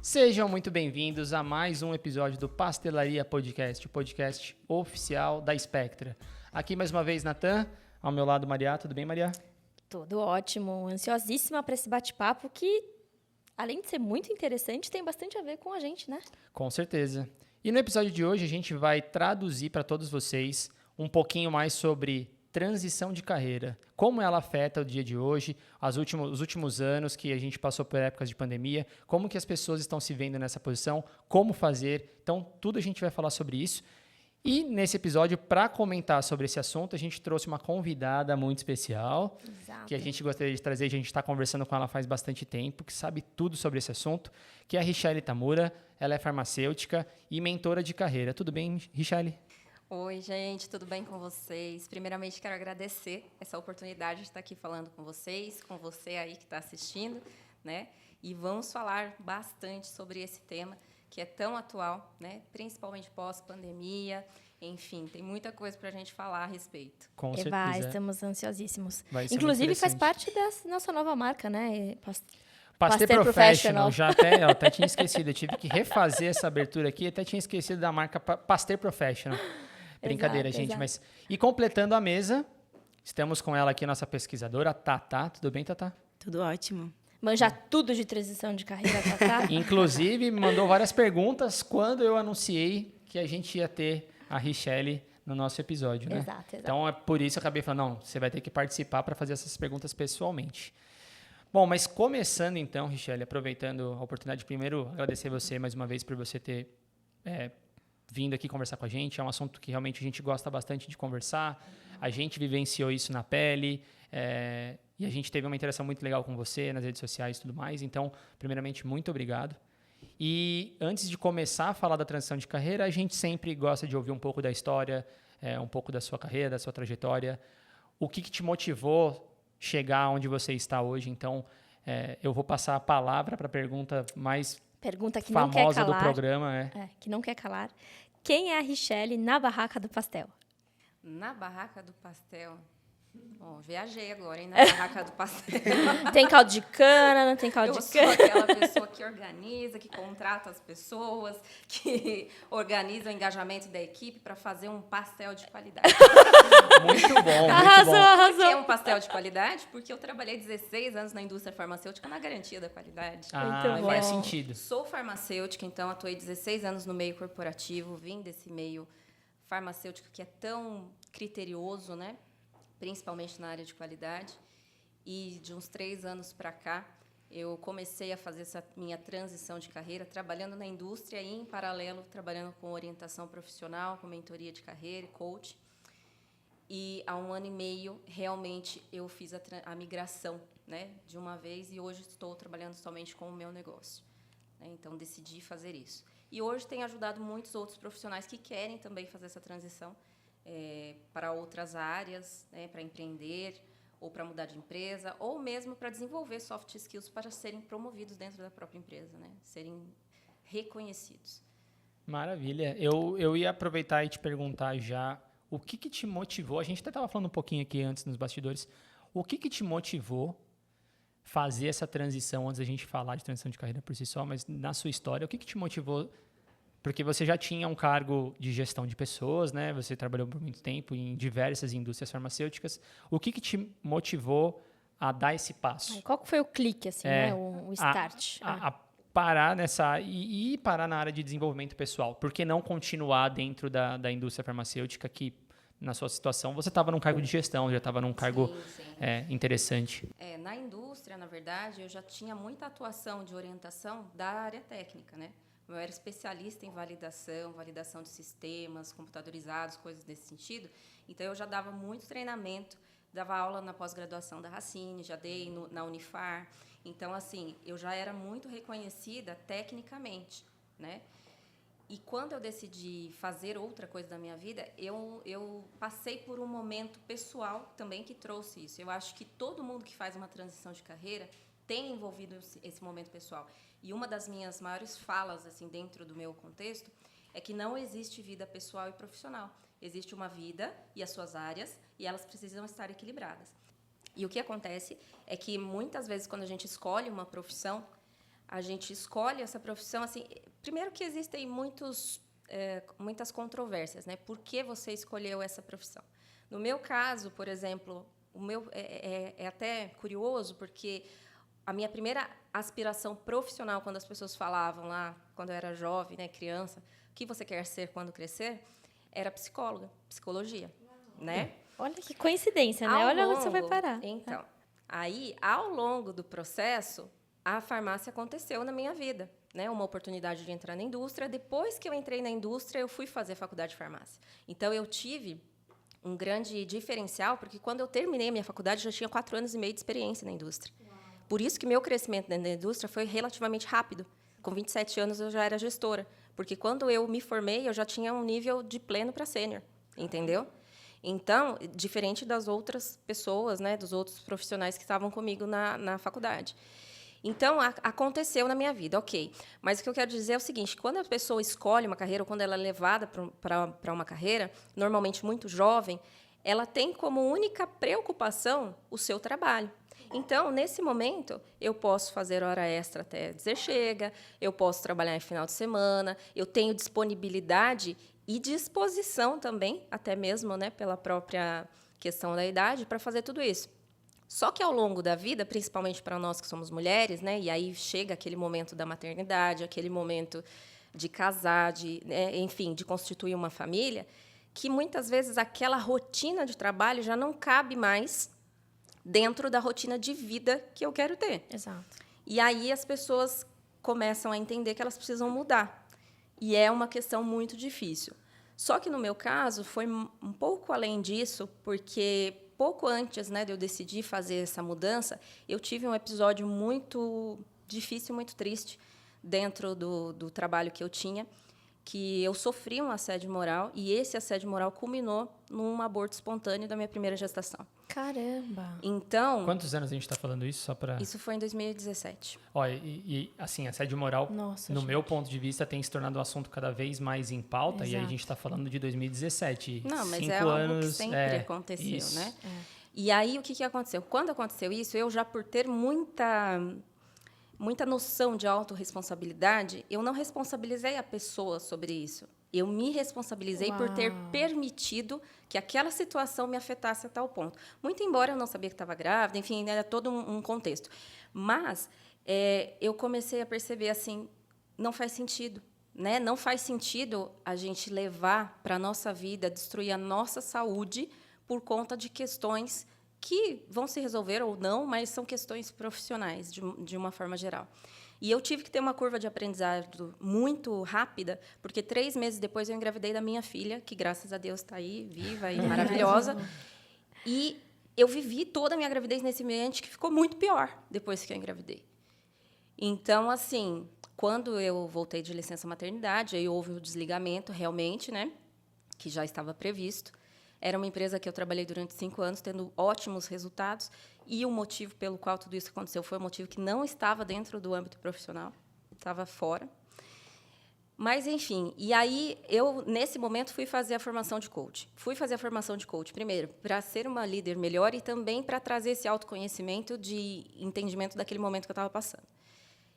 Sejam muito bem-vindos a mais um episódio do Pastelaria Podcast, o podcast oficial da Spectra. Aqui mais uma vez, Natan, ao meu lado, Maria. Tudo bem, Maria? Tudo ótimo, ansiosíssima para esse bate-papo que, além de ser muito interessante, tem bastante a ver com a gente, né? Com certeza. E no episódio de hoje a gente vai traduzir para todos vocês um pouquinho mais sobre transição de carreira, como ela afeta o dia de hoje, os últimos anos que a gente passou por épocas de pandemia, como que as pessoas estão se vendo nessa posição, como fazer. Então, tudo a gente vai falar sobre isso. E nesse episódio, para comentar sobre esse assunto, a gente trouxe uma convidada muito especial, Exato. que a gente gostaria de trazer, a gente está conversando com ela faz bastante tempo, que sabe tudo sobre esse assunto, que é a Richelle Tamura. Ela é farmacêutica e mentora de carreira. Tudo bem, Richelle? Oi, gente, tudo bem com vocês? Primeiramente, quero agradecer essa oportunidade de estar aqui falando com vocês, com você aí que está assistindo, né? E vamos falar bastante sobre esse tema que é tão atual, né? Principalmente pós-pandemia. Enfim, tem muita coisa para a gente falar a respeito. Com Vai, certeza. estamos ansiosíssimos. Vai ser Inclusive, muito faz interessante. parte da nossa nova marca, né? Pasteur Professional, eu até tinha esquecido, eu tive que refazer essa abertura aqui, até tinha esquecido da marca Pasteur Professional. Brincadeira, Exato, gente, exato. mas... E completando a mesa, estamos com ela aqui, nossa pesquisadora, Tatá. Tudo bem, Tatá? Tudo ótimo. Manja tudo de transição de carreira, tá? Inclusive, me mandou várias perguntas quando eu anunciei que a gente ia ter a Richelle no nosso episódio, né? Exato. Então, é por isso que eu acabei falando, não, você vai ter que participar para fazer essas perguntas pessoalmente. Bom, mas começando então, Richelle, aproveitando a oportunidade, primeiro agradecer você mais uma vez por você ter vindo aqui conversar com a gente. É um assunto que realmente a gente gosta bastante de conversar. A gente vivenciou isso na pele e a gente teve uma interação muito legal com você nas redes sociais e tudo mais. Então, primeiramente, muito obrigado. E antes de começar a falar da transição de carreira, a gente sempre gosta de ouvir um pouco da história, um pouco da sua carreira, da sua trajetória. O que te motivou chegar onde você está hoje? Então, eu vou passar a palavra para a pergunta mais Pergunta que não quer famosa calar. do programa. Que não quer calar. Quem é a Richelle na barraca do pastel? Na barraca do pastel... Bom, viajei agora, hein? Na barraca do pastel. Tem caldo de cana, não tem caldo Eu de sou cana? aquela pessoa que organiza, que contrata as pessoas, que organiza o engajamento da equipe para fazer um pastel de qualidade. Muito bom, Arrasou, muito bom. Por que arrasou. um pastel de qualidade? Porque eu trabalhei 16 anos na indústria farmacêutica na garantia da qualidade. Muito bom. Faz sentido. Sou farmacêutica, então atuei 16 anos no meio corporativo, vim desse meio farmacêutico que é tão criterioso, né? Principalmente na área de qualidade. E de uns 3 anos para cá, eu comecei a fazer essa minha transição de carreira, trabalhando na indústria e, em paralelo, trabalhando com orientação profissional, com mentoria de carreira e coach. E há 1 ano e meio, realmente, eu fiz a migração, né, de uma vez, e hoje estou trabalhando somente com o meu negócio. Né, então, decidi fazer isso. E hoje tenho ajudado muitos outros profissionais que querem também fazer essa transição para outras áreas, né, para empreender, ou para mudar de empresa, ou mesmo para desenvolver soft skills para serem promovidos dentro da própria empresa, né, serem reconhecidos. Maravilha. Eu ia aproveitar e te perguntar já o que te motivou, a gente até estava falando um pouquinho aqui antes nos bastidores, o que te motivou fazer essa transição, antes da gente falar de transição de carreira por si só, mas na sua história, o que te motivou? Porque você já tinha um cargo de gestão de pessoas, né? Você trabalhou por muito tempo em diversas indústrias farmacêuticas. O que te motivou a dar esse passo? Qual que foi o clique, assim, né? O start? A parar nessa... E parar na área de desenvolvimento pessoal. Por que não continuar dentro da indústria farmacêutica que, na sua situação, você estava num cargo de gestão, já estava num cargo interessante? Na indústria, na verdade, eu já tinha muita atuação de orientação da área técnica, né? Eu era especialista em validação de sistemas computadorizados, coisas desse sentido. Então, eu já dava muito treinamento, dava aula na pós-graduação da Racine, já dei na Unifar. Então, assim, eu já era muito reconhecida tecnicamente, né? E quando eu decidi fazer outra coisa da minha vida, eu passei por um momento pessoal também que trouxe isso. Eu acho que todo mundo que faz uma transição de carreira tem envolvido esse momento pessoal. E uma das minhas maiores falas, assim, dentro do meu contexto, é que não existe vida pessoal e profissional. Existe uma vida e as suas áreas, e elas precisam estar equilibradas. E o que acontece é que, muitas vezes, quando a gente escolhe uma profissão, a gente escolhe essa profissão, assim, primeiro que existem muitas controvérsias, né? Por que você escolheu essa profissão? No meu caso, por exemplo, é até curioso, porque a minha primeira aspiração profissional, quando as pessoas falavam lá, quando eu era jovem, né, criança, o que você quer ser quando crescer, era psicóloga, psicologia, né? Olha que coincidência, né? Olha onde você vai parar. Então, aí, ao longo do processo, a farmácia aconteceu na minha vida, né? Uma oportunidade de entrar na indústria. Depois que eu entrei na indústria, eu fui fazer faculdade de farmácia. Então, eu tive um grande diferencial, porque quando eu terminei a minha faculdade, eu já tinha 4 anos e meio de experiência na indústria. Por isso que meu crescimento dentro da indústria foi relativamente rápido. Com 27 anos, eu já era gestora. Porque quando eu me formei, eu já tinha um nível de pleno para sênior, entendeu? Então, diferente das outras pessoas, né, dos outros profissionais que estavam comigo na faculdade. Então, aconteceu na minha vida, ok. Mas o que eu quero dizer é o seguinte, quando a pessoa escolhe uma carreira, ou quando ela é levada para uma carreira, normalmente muito jovem, ela tem como única preocupação o seu trabalho. Então, nesse momento, eu posso fazer hora extra até dizer chega, eu posso trabalhar em final de semana, eu tenho disponibilidade e disposição também, até mesmo, né, pela própria questão da idade, para fazer tudo isso. Só que, ao longo da vida, principalmente para nós que somos mulheres, né, e aí chega aquele momento da maternidade, aquele momento de casar, enfim, de constituir uma família, que, muitas vezes, aquela rotina de trabalho já não cabe mais dentro da rotina de vida que eu quero ter. Exato. E aí as pessoas começam a entender que elas precisam mudar. E é uma questão muito difícil. Só que, no meu caso, foi um pouco além disso, porque pouco antes, né, de eu decidir fazer essa mudança, eu tive um episódio muito difícil, muito triste, dentro do trabalho que eu tinha, que eu sofri um assédio moral, e esse assédio moral culminou num aborto espontâneo da minha primeira gestação. Caramba! Então... Quantos anos a gente está falando isso? Só para... Isso foi em 2017. Olha, assim, assédio moral, no meu ponto de vista, tem se tornado um assunto cada vez mais em pauta. Exato. E aí a gente está falando de 2017. Não, mas 5 é algo anos, que sempre aconteceu, isso. Né? E aí, o que aconteceu? Quando aconteceu isso, eu já, por ter muita noção de autorresponsabilidade, eu não responsabilizei a pessoa sobre isso. Eu me responsabilizei por ter permitido que aquela situação me afetasse a tal ponto. Muito embora eu não sabia que estava grávida, enfim, era todo um contexto. Mas eu comecei a perceber, assim, não faz sentido. Né? Não faz sentido a gente levar para a nossa vida, destruir a nossa saúde por conta de questões que vão se resolver ou não, mas são questões profissionais, de uma forma geral. E eu tive que ter uma curva de aprendizado muito rápida, porque 3 meses depois eu engravidei da minha filha, que, graças a Deus, está aí, viva e maravilhosa. E eu vivi toda a minha gravidez nesse ambiente que ficou muito pior depois que eu engravidei. Então, assim, quando eu voltei de licença maternidade, aí houve o desligamento, realmente, né, que já estava previsto. Era uma empresa que eu trabalhei durante 5 anos, tendo ótimos resultados, e o motivo pelo qual tudo isso aconteceu foi um motivo que não estava dentro do âmbito profissional, estava fora. Mas, enfim, e aí eu, nesse momento, fui fazer a formação de coach. Fui fazer a formação de coach, primeiro, para ser uma líder melhor e também para trazer esse autoconhecimento de entendimento daquele momento que eu estava passando.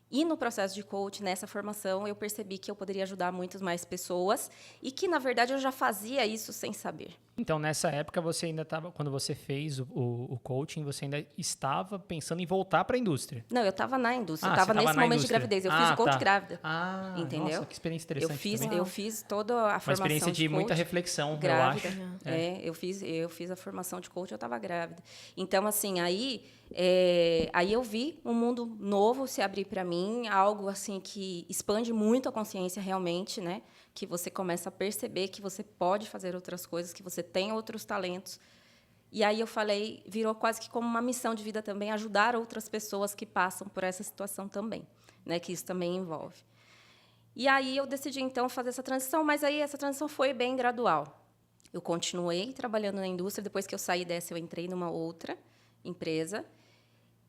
E, no processo de coach, nessa formação, eu percebi que eu poderia ajudar muitas mais pessoas e que, na verdade, eu já fazia isso sem saber. Então, nessa época, você ainda estava, quando você fez o coaching, você ainda estava pensando em voltar para a indústria? Não, eu estava na indústria. Eu estava nesse momento de gravidez. Eu fiz o coach grávida. Entendeu? Nossa, que experiência interessante. Eu fiz toda a formação de coach. Uma experiência de muita reflexão, grávida. Eu acho. Eu fiz a formação de coach, eu estava grávida. Então, assim, aí eu vi um mundo novo se abrir para mim, algo assim que expande muito a consciência realmente, né? Que você começa a perceber que você pode fazer outras coisas, que você tem outros talentos. E aí eu falei, virou quase que como uma missão de vida também, ajudar outras pessoas que passam por essa situação também, né? Que isso também envolve. E aí eu decidi, então, fazer essa transição, mas aí essa transição foi bem gradual. Eu continuei trabalhando na indústria, depois que eu saí dessa, eu entrei numa outra empresa,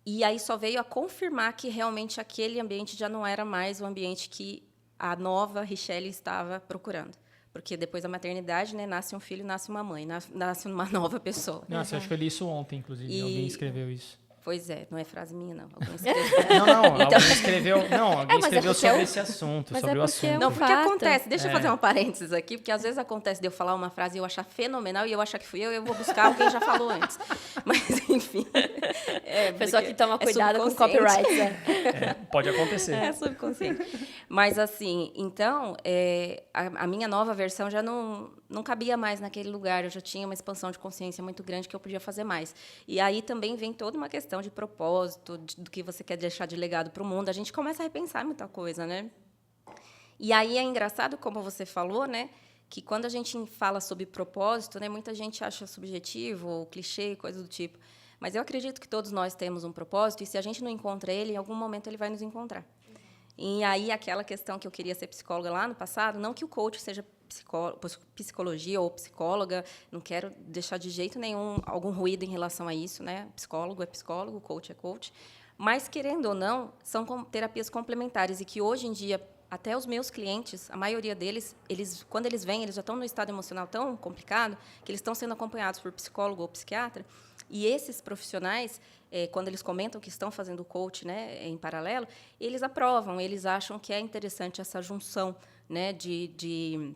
e aí só veio a confirmar que realmente aquele ambiente já não era mais o ambiente que a nova Richelle estava procurando. Porque depois da maternidade, né, nasce um filho, nasce uma mãe, nasce uma nova pessoa. Nossa, eu acho que eu li isso ontem, inclusive. Alguém escreveu isso. Pois é, não é frase minha, não. Alguém escreveu. Alguém escreveu. Não, alguém escreveu sobre esse assunto, Mas sobre é o porque é assunto. Não, porque fato. acontece. Deixa eu fazer um parênteses aqui, porque às vezes acontece de eu falar uma frase e eu achar fenomenal e eu achar que fui eu vou buscar alguém já falou antes. Mas, enfim. Pessoa que toma cuidado com subconsciente. copyrights. Pode acontecer. É subconsciente. Mas, assim, então, a minha nova versão já não cabia mais naquele lugar. Eu já tinha uma expansão de consciência muito grande que eu podia fazer mais. E aí também vem toda uma questão de propósito, do que você quer deixar de legado para o mundo. A gente começa a repensar muita coisa, né? E aí é engraçado, como você falou, né? Que quando a gente fala sobre propósito, né, muita gente acha subjetivo ou clichê, coisa do tipo. Mas eu acredito que todos nós temos um propósito e se a gente não encontra ele, em algum momento ele vai nos encontrar. E aí aquela questão que eu queria ser psicóloga lá no passado, não que o coach seja psicologia ou psicóloga, não quero deixar de jeito nenhum algum ruído em relação a isso, né? Psicólogo é psicólogo, coach é coach. Mas, querendo ou não, são terapias complementares e que, hoje em dia, até os meus clientes, a maioria deles, quando eles vêm, eles já estão num estado emocional tão complicado que eles estão sendo acompanhados por psicólogo ou psiquiatra. E esses profissionais, quando eles comentam que estão fazendo coach, né, em paralelo, eles aprovam, eles acham que é interessante essa junção, né, de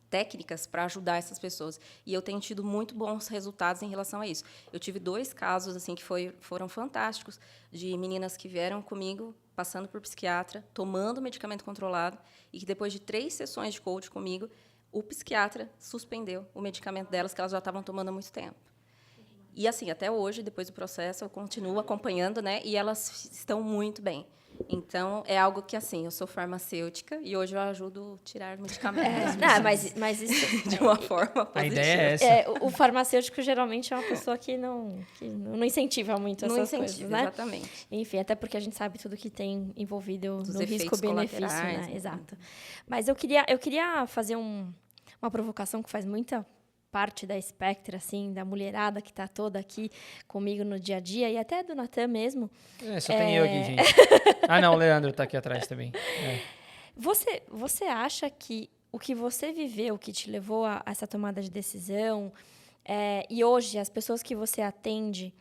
técnicas para ajudar essas pessoas. E eu tenho tido muito bons resultados em relação a isso. Eu tive 2 casos assim que foram fantásticos, de meninas que vieram comigo, passando por psiquiatra, tomando medicamento controlado, e que depois de 3 sessões de coach comigo, o psiquiatra suspendeu o medicamento delas, que elas já estavam tomando há muito tempo. E, assim, até hoje, depois do processo, eu continuo acompanhando, né? E elas estão muito bem. Então, é algo que, assim, eu sou farmacêutica e hoje eu ajudo a tirar medicamentos. Mas isso... De uma forma positiva. A ideia é essa. O farmacêutico geralmente é uma pessoa que não incentiva muito essas coisas, né? Exatamente. Enfim, até porque a gente sabe tudo que tem envolvido Os no efeitos risco-benefício, colaterais, né? Exato. Mas eu queria fazer uma provocação que faz muita parte da Spectra, assim, da mulherada que está toda aqui comigo no dia a dia, e até do Natan mesmo. Só tem eu aqui, gente. Ah, não, o Leandro está aqui atrás também. Você acha que o que você viveu, que te levou a essa tomada de decisão, e hoje as pessoas que você atende,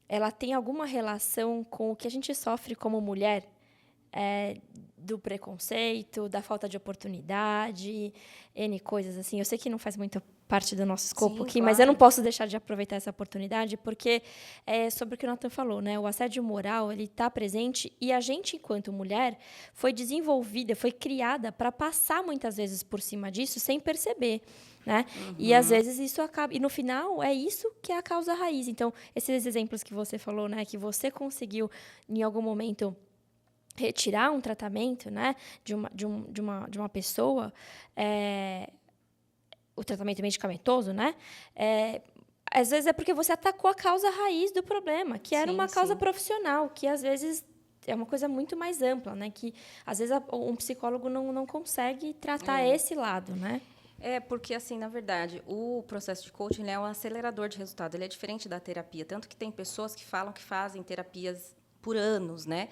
ela tem alguma relação com o que a gente sofre como mulher? Do preconceito, da falta de oportunidade, N coisas assim. Eu sei que não faz muita parte do nosso escopo aqui, claro. mas eu não posso deixar de aproveitar essa oportunidade, porque é sobre o que o Natan falou, né? O assédio moral, ele está presente e a gente, enquanto mulher, foi desenvolvida, foi criada para passar muitas vezes por cima disso sem perceber, né? Uhum. E às vezes isso acaba... E no final, é isso que é a causa raiz. Então, esses exemplos que você falou, né? Que você conseguiu, em algum momento, retirar um tratamento, né, de uma pessoa, o tratamento medicamentoso, né, às vezes é porque você atacou a causa raiz do problema, que era uma causa profissional, que às vezes é uma coisa muito mais ampla, né, que às vezes um psicólogo não consegue tratar esse lado, né? Porque, assim, na verdade, o processo de coaching, ele é um acelerador de resultado, ele é diferente da terapia, tanto que tem pessoas que falam que fazem terapias por anos, né?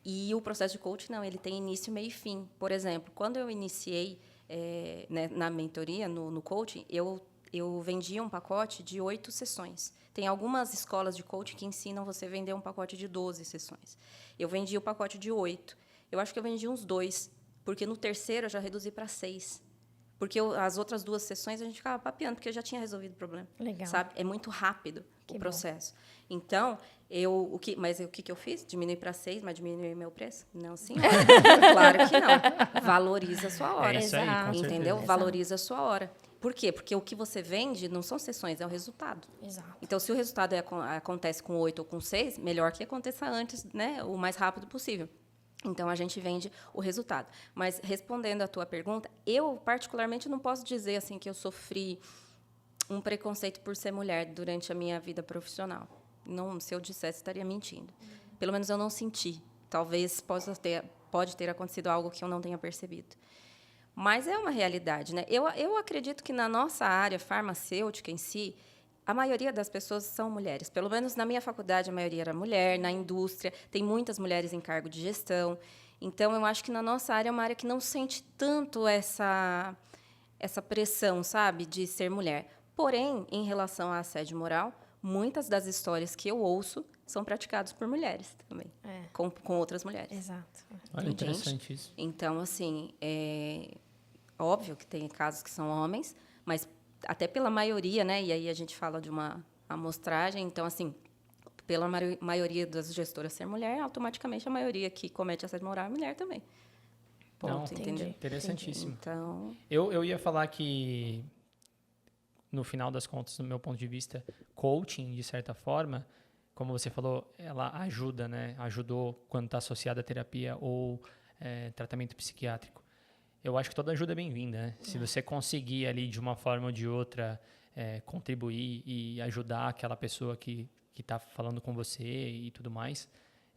E o processo de coaching, não, ele tem início, meio e fim. Por exemplo, quando eu iniciei né, na mentoria, no coaching, eu vendia um pacote de 8 sessões. Tem algumas escolas de coaching que ensinam você a vender um pacote de 12 sessões. Eu vendi o pacote de 8. Eu acho que eu vendi uns 2, porque no terceiro eu já reduzi para 6. Porque as outras 2 sessões a gente ficava papeando, porque eu já tinha resolvido o problema. Legal. Sabe? É muito rápido o processo. Bom. Então, mas o que eu fiz? Diminui para 6, mas diminui meu preço? Não, senhora. Claro que não. Valoriza a sua hora. É isso aí, com entendeu? certeza. Valoriza a sua hora. Por quê? Porque o que você vende não são sessões, é o resultado. Exato. Então, se o resultado acontece com 8 ou com 6, melhor que aconteça antes, né, o mais rápido possível. Então, a gente vende o resultado. Mas, respondendo à tua pergunta, eu, particularmente, não posso dizer assim que eu sofri um preconceito por ser mulher durante a minha vida profissional. Não, se eu dissesse, estaria mentindo. Pelo menos eu não senti. Talvez pode ter acontecido algo que eu não tenha percebido. Mas é uma realidade, né? Eu acredito que na nossa área farmacêutica em si, a maioria das pessoas são mulheres. Pelo menos na minha faculdade, a maioria era mulher. Na indústria, tem muitas mulheres em cargo de gestão. Então, eu acho que na nossa área é uma área que não sente tanto essa pressão, sabe, de ser mulher. Porém, em relação a assédio moral, muitas das histórias que eu ouço são praticadas por mulheres também, com outras mulheres. Exato. Olha, Entende? interessante isso. Então, assim, é óbvio que tem casos que são homens, mas até pela maioria, né? E aí a gente fala de uma amostragem. Então, assim, pela maioria das gestoras ser mulher, automaticamente a maioria que comete assédio moral é mulher também. Ponto, Não, entendeu? Interessantíssimo. Então, Eu ia falar que, no final das contas, do meu ponto de vista, coaching, de certa forma, como você falou, ela ajuda, né? Ajudou quando está associada à terapia ou tratamento psiquiátrico. Eu acho que toda ajuda é bem-vinda, né? Se você conseguir ali, de uma forma ou de outra, contribuir e ajudar aquela pessoa que está falando com você e tudo mais,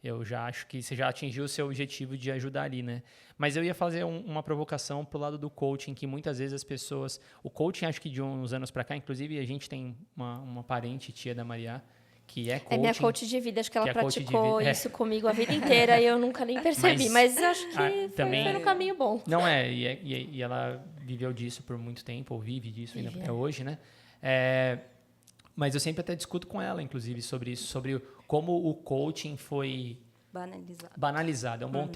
eu já acho que você já atingiu o seu objetivo de ajudar ali, né? Mas eu ia fazer uma provocação pro lado do coaching, que muitas vezes as pessoas... O coaching, acho que de uns anos para cá, inclusive a gente tem uma parente, tia da Maria, que é coaching. É minha coach de vida, acho que ela praticou vida. isso comigo a vida inteira e eu nunca nem percebi, mas acho que foi no caminho bom. Não e ela viveu disso por muito tempo, ou vive disso ainda até hoje, né? Mas eu sempre até discuto com ela, inclusive, sobre isso, sobre como o coaching foi banalizado. É um bom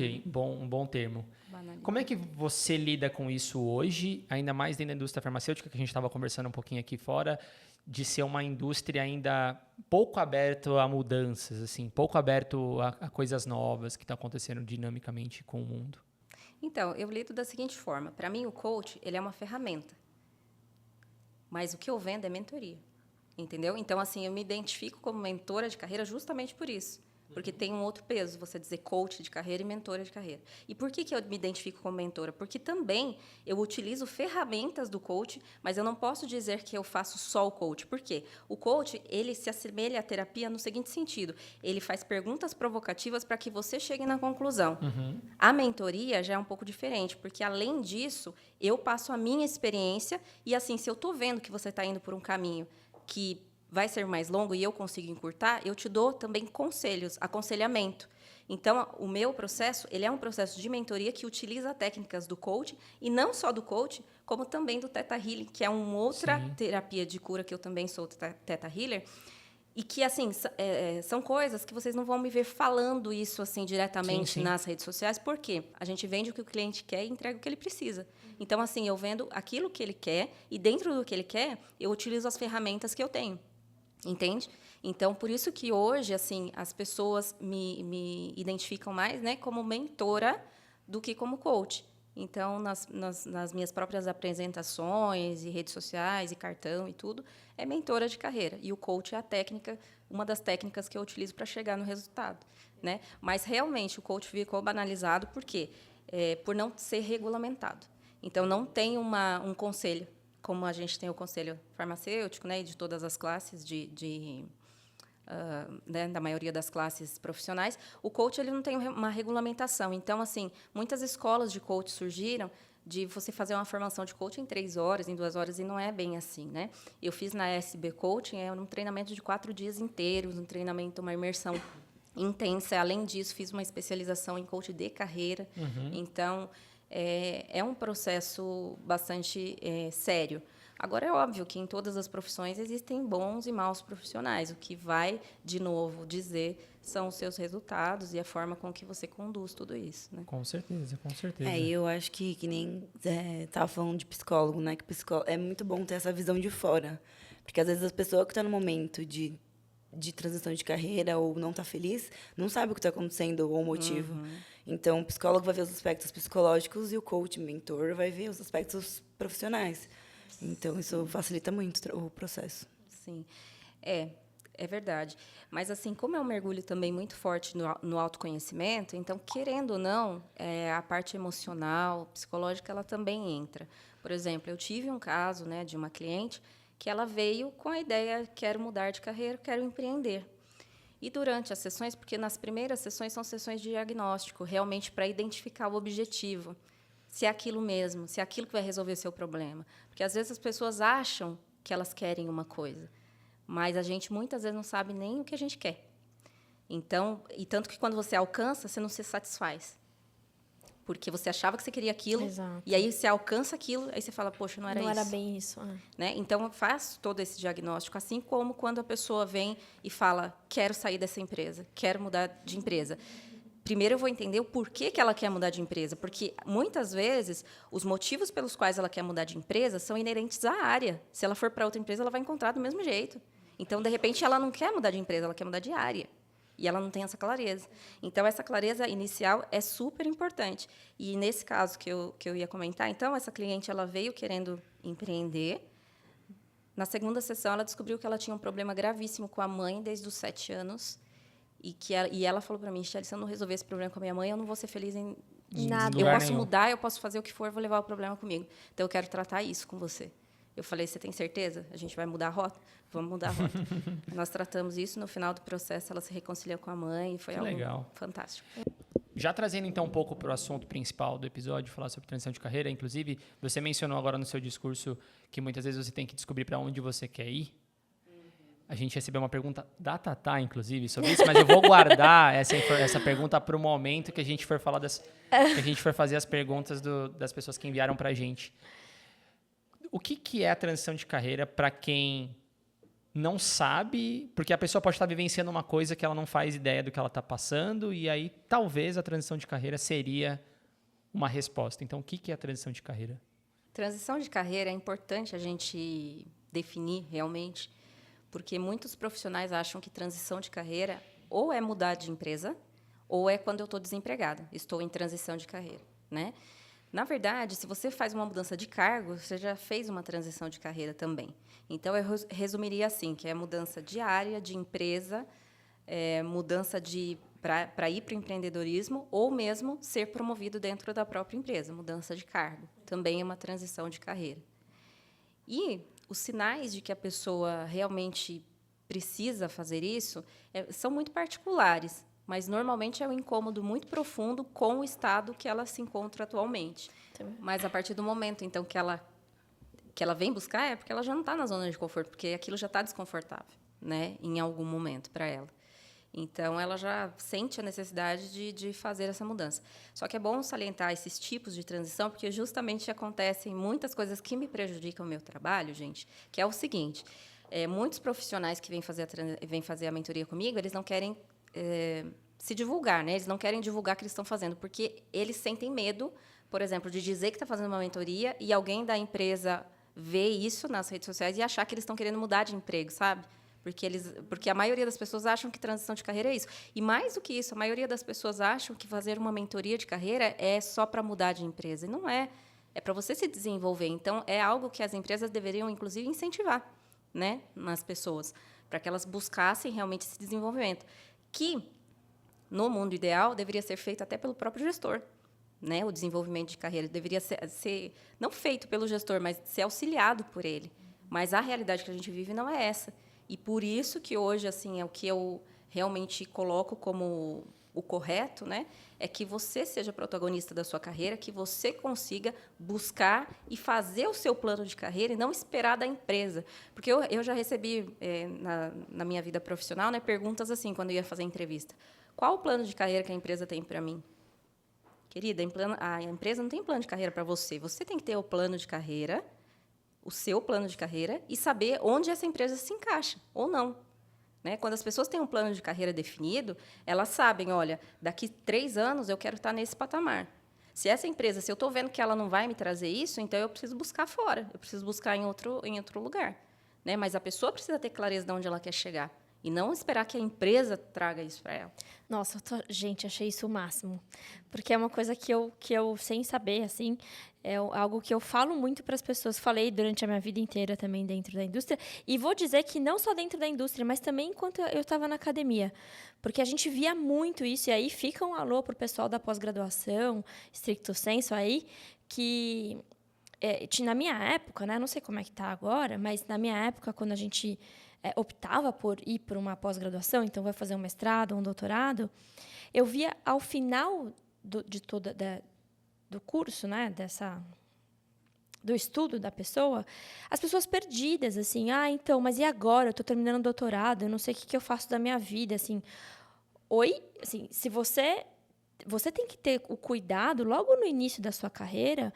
termo. Banalizado. Como é que você lida com isso hoje, ainda mais dentro da indústria farmacêutica, que a gente estava conversando um pouquinho aqui fora, de ser uma indústria ainda pouco aberta a mudanças, assim, pouco aberto a coisas novas que estão acontecendo dinamicamente com o mundo? Então, eu lido da seguinte forma. Para mim, o coach, ele é uma ferramenta. Mas o que eu vendo é mentoria. Entendeu? Então, assim, eu me identifico como mentora de carreira justamente por isso. Porque tem um outro peso, você dizer coach de carreira e mentora de carreira. E por que eu me identifico como mentora? Porque também eu utilizo ferramentas do coach, mas eu não posso dizer que eu faço só o coach. Por quê? O coach, ele se assemelha à terapia no seguinte sentido. Ele faz perguntas provocativas para que você chegue na conclusão. A mentoria já é um pouco diferente, porque, além disso, eu passo a minha experiência e, assim, se eu estou vendo que você está indo por um caminho que vai ser mais longo e eu consigo encurtar, eu te dou também conselhos, aconselhamento. Então, o meu processo, ele é um processo de mentoria que utiliza técnicas do coach, e não só do coach, como também do Theta Healing, que é uma outra terapia de cura, que eu também sou Theta Healer, e que, assim, são coisas que vocês não vão me ver falando isso, assim, diretamente nas redes sociais, porque a gente vende o que o cliente quer e entrega o que ele precisa. Então, assim, eu vendo aquilo que ele quer, e dentro do que ele quer, eu utilizo as ferramentas que eu tenho. Entende? Então, por isso que hoje, assim, as pessoas me identificam mais, né, como mentora do que como coach. Então, nas minhas próprias apresentações e redes sociais e cartão e tudo, é mentora de carreira. E o coach é a técnica, uma das técnicas que eu utilizo para chegar no resultado, né? Mas, realmente, o coach ficou banalizado por quê? Por não ser regulamentado. Então, não tem um conselho, como a gente tem o conselho farmacêutico, né, de todas as classes, né, da maioria das classes profissionais, o coach ele não tem uma regulamentação. Então, assim, muitas escolas de coach surgiram de você fazer uma formação de coach em 3 horas, em 2 horas, e não é bem assim, né? Eu fiz na SB Coaching, um treinamento de 4 dias inteiros, um treinamento, uma imersão intensa. Além disso, fiz uma especialização em coach de carreira. Então, é um processo bastante sério. Agora, é óbvio que em todas as profissões existem bons e maus profissionais. O que vai, de novo, dizer são os seus resultados e a forma com que você conduz tudo isso, né? Com certeza, com certeza. Eu acho que nem estava falando de psicólogo, né? Que psicólogo, é muito bom ter essa visão de fora. Porque, às vezes, a pessoa que está no momento de transição de carreira ou não está feliz, não sabe o que está acontecendo ou o motivo. Então, o psicólogo vai ver os aspectos psicológicos e o coach, mentor, vai ver os aspectos profissionais. Então, isso facilita muito o processo. Sim, é verdade. Mas, assim, como é um mergulho também muito forte no autoconhecimento, então, querendo ou não, a parte emocional, psicológica, ela também entra. Por exemplo, eu tive um caso, né, de uma cliente que ela veio com a ideia, quero mudar de carreira, quero empreender. E durante as sessões, porque nas primeiras sessões são sessões de diagnóstico, realmente para identificar o objetivo, se é aquilo mesmo, se é aquilo que vai resolver seu problema. Porque, às vezes, as pessoas acham que elas querem uma coisa, mas a gente, muitas vezes, não sabe nem o que a gente quer. Então, e tanto que, quando você alcança, você não se satisfaz. porque você achava que você queria aquilo, Exato. e aí você alcança aquilo, aí você fala, poxa, não era Não isso. era bem isso. Né? Então, eu faço todo esse diagnóstico, assim como quando a pessoa vem e fala, quero sair dessa empresa, quero mudar de empresa. Primeiro, eu vou entender o porquê que ela quer mudar de empresa, porque, muitas vezes, os motivos pelos quais ela quer mudar de empresa são inerentes à área. Se ela for para outra empresa, ela vai encontrar do mesmo jeito. Então, de repente, ela não quer mudar de empresa, ela quer mudar de área. E ela não tem essa clareza. Então, essa clareza inicial é super importante. E, nesse caso que eu ia comentar, então, essa cliente ela veio querendo empreender. Na segunda sessão, ela descobriu que ela tinha um problema gravíssimo com a mãe desde os 7 anos. E ela falou para mim, Michele, se eu não resolver esse problema com a minha mãe, eu não vou ser feliz em Nada. Eu lugar posso nenhum. mudar, eu posso fazer o que for, vou levar o problema comigo. Então, eu quero tratar isso com você. Eu falei, você tem certeza? A gente vai mudar a rota? Vamos mudar a rota. Nós tratamos isso, no final do processo, ela se reconciliou com a mãe, e foi Que algo legal. fantástico. Já trazendo, então, um pouco para o assunto principal do episódio, falar sobre transição de carreira, inclusive, você mencionou agora no seu discurso que muitas vezes você tem que descobrir para onde você quer ir. A gente recebeu uma pergunta da Tatá, inclusive, sobre isso, mas eu vou guardar essa pergunta para o momento que a gente for falar que a gente for fazer as perguntas das pessoas que enviaram para a gente. O que é a transição de carreira para quem não sabe? Porque a pessoa pode estar vivenciando uma coisa que ela não faz ideia do que ela está passando, e aí talvez a transição de carreira seria uma resposta. Então, o que é a transição de carreira? Transição de carreira é importante a gente definir realmente, porque muitos profissionais acham que transição de carreira ou é mudar de empresa, ou é quando eu estou desempregada, estou em transição de carreira, né? Na verdade, se você faz uma mudança de cargo, você já fez uma transição de carreira também. Então, eu resumiria assim, que é mudança de área, de empresa, mudança para ir para o empreendedorismo, ou mesmo ser promovido dentro da própria empresa, mudança de cargo. Também é uma transição de carreira. E os sinais de que a pessoa realmente precisa fazer isso são muito particulares, mas normalmente é um incômodo muito profundo com o estado que ela se encontra atualmente. Mas a partir do momento, então, que ela vem buscar, é porque ela já não está na zona de conforto, porque aquilo já está desconfortável, né, em algum momento para ela. Então, ela já sente a necessidade de fazer essa mudança. Só que é bom salientar esses tipos de transição, porque justamente acontecem muitas coisas que me prejudicam o meu trabalho, gente, que é o seguinte, muitos profissionais que vêm fazer a mentoria comigo, eles não querem se divulgar, né? Eles não querem divulgar o que eles estão fazendo, porque eles sentem medo, por exemplo, de dizer que está fazendo uma mentoria e alguém da empresa ver isso nas redes sociais e achar que eles estão querendo mudar de emprego, sabe? Porque a maioria das pessoas acham que transição de carreira é isso. E mais do que isso, a maioria das pessoas acham que fazer uma mentoria de carreira é só para mudar de empresa. E não é. É para você se desenvolver. Então, é algo que as empresas deveriam, inclusive, incentivar, né, nas pessoas, para que elas buscassem realmente esse desenvolvimento. Que, no mundo ideal, deveria ser feito até pelo próprio gestor. Né? O desenvolvimento de carreira deveria ser não feito pelo gestor, mas ser auxiliado por ele. Mas a realidade que a gente vive não é essa. E por isso que hoje, assim, é o que eu realmente coloco como o correto, né? É que você seja protagonista da sua carreira, que você consiga buscar e fazer o seu plano de carreira e não esperar da empresa. Porque eu já recebi, na minha vida profissional, né, perguntas assim, quando eu ia fazer entrevista. Qual o plano de carreira que a empresa tem para mim? Querida, a empresa não tem plano de carreira para você. Você tem que ter o plano de carreira, o seu plano de carreira, e saber onde essa empresa se encaixa, ou não. Né? Quando as pessoas têm um plano de carreira definido, elas sabem, olha, daqui 3 anos eu quero estar nesse patamar. Se essa empresa, se eu estou vendo que ela não vai me trazer isso, então eu preciso buscar fora, eu preciso buscar em outro lugar. Né? Mas a pessoa precisa ter clareza de onde ela quer chegar. E não esperar que a empresa traga isso para ela. Nossa, gente, achei isso o máximo. Porque é uma coisa que eu sem saber, assim, é algo que eu falo muito para as pessoas. Falei durante a minha vida inteira também dentro da indústria. E vou dizer que não só dentro da indústria, mas também enquanto eu estava na academia. Porque a gente via muito isso. E aí fica um alô para o pessoal da pós-graduação, stricto sensu aí, que na minha época, né, não sei como é que está agora, mas na minha época, quando a gente optava por ir para uma pós-graduação, então vai fazer um mestrado, um doutorado, eu via ao final do curso, né, do estudo da pessoa, as pessoas perdidas, assim, então, mas e agora? Eu estou terminando o doutorado, eu não sei o que eu faço da minha vida, assim. Oi? Assim, se você você tem que ter o cuidado, logo no início da sua carreira,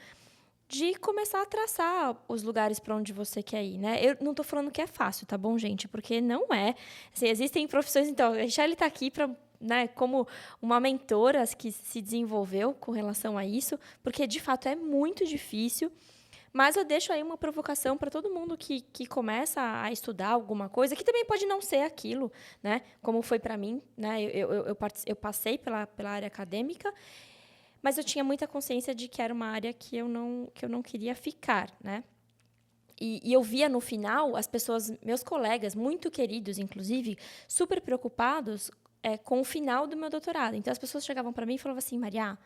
de começar a traçar os lugares para onde você quer ir, né? Eu não estou falando que é fácil, tá bom, gente? Porque não é. Assim, existem profissões... Então, a Richelle está aqui para... Né, como uma mentora que se desenvolveu com relação a isso, porque, de fato, é muito difícil. Mas eu deixo aí uma provocação para todo mundo que começa a estudar alguma coisa, que também pode não ser aquilo, né? Como foi para mim, né? Eu passei pela área acadêmica, mas eu tinha muita consciência de que era uma área que eu não queria ficar, né? E eu via no final as pessoas, meus colegas, muito queridos, inclusive, super preocupados com o final do meu doutorado. Então, as pessoas chegavam para mim e falavam assim, Maria,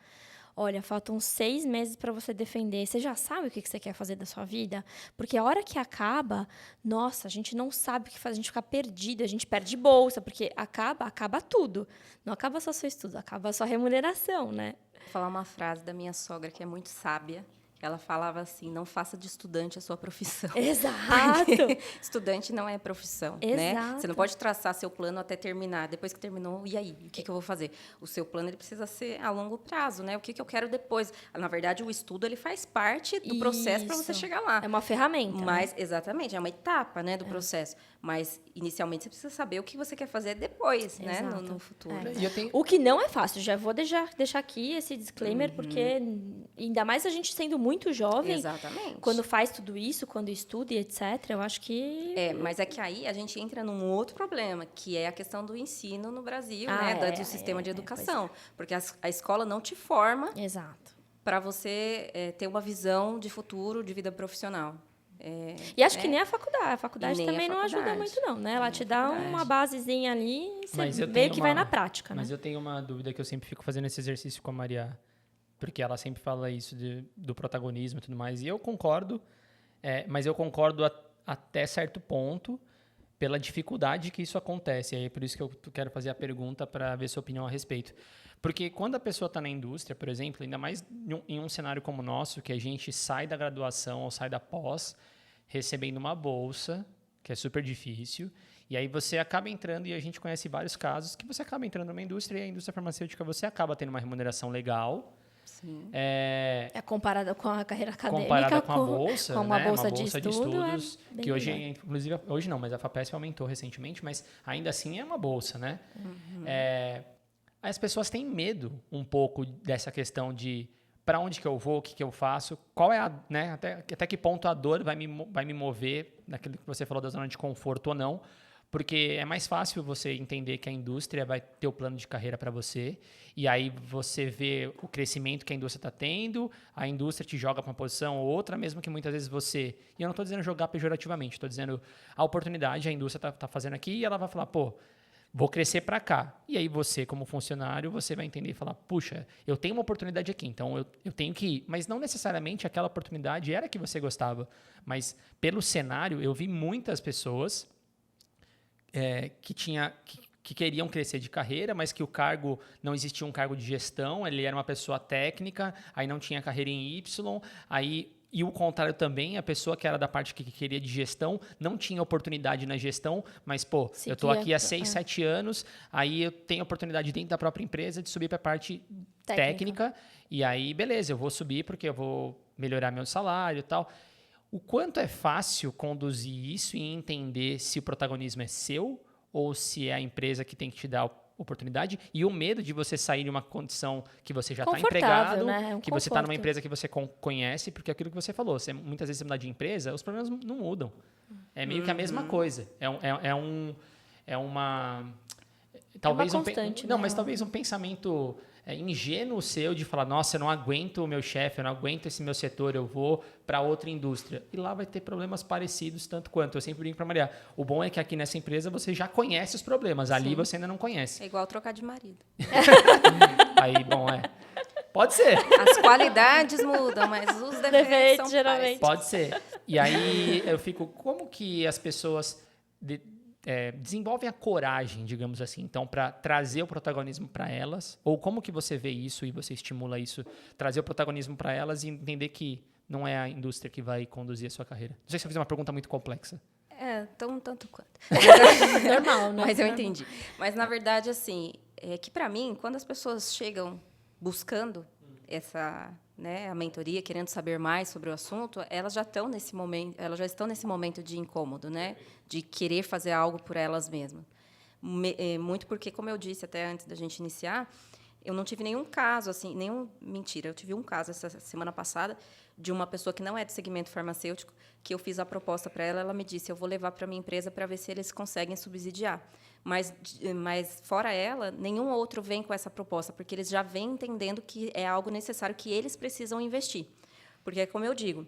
olha, faltam 6 meses para você defender. Você já sabe o que você quer fazer da sua vida? Porque a hora que acaba, nossa, a gente não sabe o que fazer, a gente fica perdido, a gente perde bolsa, porque acaba tudo. Não acaba só seu estudo, acaba a sua remuneração, né? Vou falar uma frase da minha sogra que é muito sábia. Ela falava assim, não faça de estudante a sua profissão. Exato. Porque estudante não é profissão, Exato. né? Você não pode traçar seu plano até terminar. Depois que terminou, e aí? O que eu vou fazer? O seu plano ele precisa ser a longo prazo, né? O que eu quero depois? Na verdade, o estudo ele faz parte do processo para você chegar lá. É uma ferramenta. Mas, exatamente, é uma etapa, né, do processo. Mas, inicialmente, você precisa saber o que você quer fazer depois, né, no futuro. E eu tenho... O que não é fácil. Já vou deixar aqui esse disclaimer, porque ainda mais a gente sendo muito jovem, Exatamente. quando faz tudo isso, quando estuda e etc., eu acho que... Mas é que aí a gente entra num outro problema, que é a questão do ensino no Brasil, do sistema de educação. Porque a escola não te forma Exato. para você ter uma visão de futuro, de vida profissional. E acho que nem a faculdade. A faculdade Nem também a não ajuda faculdade. muito, não, né? Ela te dá uma basezinha ali e você meio que vai na prática, né? Mas eu tenho uma dúvida que eu sempre fico fazendo esse exercício com a Maria, porque ela sempre fala isso do protagonismo e tudo mais, e eu concordo, mas eu concordo até certo ponto pela dificuldade que isso acontece. E aí, por isso que eu quero fazer a pergunta para ver sua opinião a respeito. Porque quando a pessoa está na indústria, por exemplo, ainda mais em um cenário como o nosso, que a gente sai da graduação ou sai da pós, recebendo uma bolsa, que é super difícil, e aí você acaba entrando, e a gente conhece vários casos, que você acaba entrando numa indústria, e a indústria farmacêutica você acaba tendo uma remuneração legal. Sim. Comparada com a carreira acadêmica. Comparada com a bolsa, com uma né? bolsa, uma bolsa de estudos, bem que hoje, melhor. inclusive, hoje não, mas a FAPESP aumentou recentemente, mas ainda assim é uma bolsa, né? As pessoas têm medo um pouco dessa questão de para onde que eu vou, o que eu faço, qual é né? Até que ponto a dor vai me mover naquilo que você falou da zona de conforto ou não, porque é mais fácil você entender que a indústria vai ter o plano de carreira para você, e aí você vê o crescimento que a indústria está tendo, a indústria te joga para uma posição ou outra, mesmo que muitas vezes você... E eu não estou dizendo jogar pejorativamente, estou dizendo a oportunidade, a indústria está fazendo aqui, e ela vai falar, pô, vou crescer para cá. E aí você, como funcionário, você vai entender e falar, puxa, eu tenho uma oportunidade aqui, então eu tenho que ir. Mas não necessariamente aquela oportunidade era que você gostava, mas pelo cenário eu vi muitas pessoas... que queriam crescer de carreira, mas que o cargo, não existia um cargo de gestão, ele era uma pessoa técnica, aí não tinha carreira em Y, e o contrário também, a pessoa que era da parte que queria de gestão, não tinha oportunidade na gestão, mas, pô, eu estou aqui há 6, 7 anos, aí eu tenho oportunidade dentro da própria empresa de subir para a parte técnica, e aí, beleza, eu vou subir porque eu vou melhorar meu salário e tal. O quanto é fácil conduzir isso e entender se o protagonismo é seu ou se é a empresa que tem que te dar a oportunidade, e o medo de você sair de uma condição que você já está empregado, né? que você está numa empresa que você conhece, porque aquilo que você falou, muitas vezes você mudar de empresa, os problemas não mudam. É meio que a mesma coisa. Talvez uma constante, não, né? mas talvez um pensamento ingênuo seu de falar, nossa, eu não aguento o meu chefe, eu não aguento esse meu setor, eu vou para outra indústria. E lá vai ter problemas parecidos tanto quanto. Eu sempre brinco para Maria, o bom é que aqui nessa empresa você já conhece os problemas, ali você ainda não conhece. É igual trocar de marido. Aí, bom, pode ser. As qualidades mudam, mas os defeitos são geralmente. Pode ser. E aí eu fico, como que as pessoas desenvolvem a coragem, digamos assim, então, para trazer o protagonismo para elas? Ou como que você vê isso e você estimula isso, trazer o protagonismo para elas e entender que não é a indústria que vai conduzir a sua carreira? Não sei se eu fiz uma pergunta muito complexa. Tanto quanto. Normal, né? Mas eu entendi. Mas, na verdade, assim, que para mim, quando as pessoas chegam buscando essa, né, a mentoria, querendo saber mais sobre o assunto, elas já estão nesse momento de incômodo, né, de querer fazer algo por elas mesmas. Muito porque, como eu disse até antes da gente iniciar, eu não tive nenhum caso, assim, mentira, eu tive um caso essa semana passada de uma pessoa que não é de segmento farmacêutico, que eu fiz a proposta para ela, ela me disse, eu vou levar para a minha empresa para ver se eles conseguem subsidiar. Mas, fora ela, nenhum outro vem com essa proposta, porque eles já vêm entendendo que é algo necessário que eles precisam investir. Porque, como eu digo,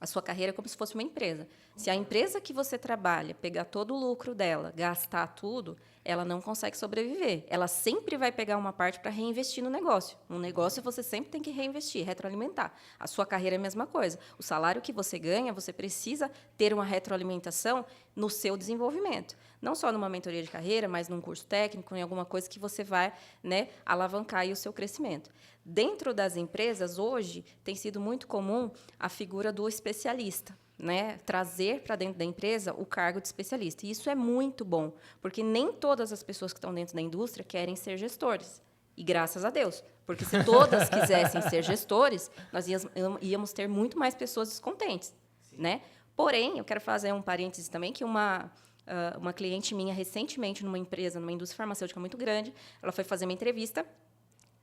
a sua carreira é como se fosse uma empresa. Se a empresa que você trabalha pegar todo o lucro dela, gastar tudo, ela não consegue sobreviver. Ela sempre vai pegar uma parte para reinvestir no negócio. No negócio, você sempre tem que reinvestir, retroalimentar. A sua carreira é a mesma coisa. O salário que você ganha, você precisa ter uma retroalimentação no seu desenvolvimento. Não só numa mentoria de carreira, mas num curso técnico, em alguma coisa que você vai, né, alavancar aí o seu crescimento. Dentro das empresas, hoje, tem sido muito comum a figura do especialista, né? Trazer para dentro da empresa o cargo de especialista. E isso é muito bom, porque nem todas as pessoas que estão dentro da indústria querem ser gestores. E graças a Deus, porque se todas quisessem ser gestores, nós íamos ter muito mais pessoas descontentes, né? Porém, eu quero fazer um parênteses também, que uma cliente minha, recentemente, numa empresa, numa indústria farmacêutica muito grande, ela foi fazer uma entrevista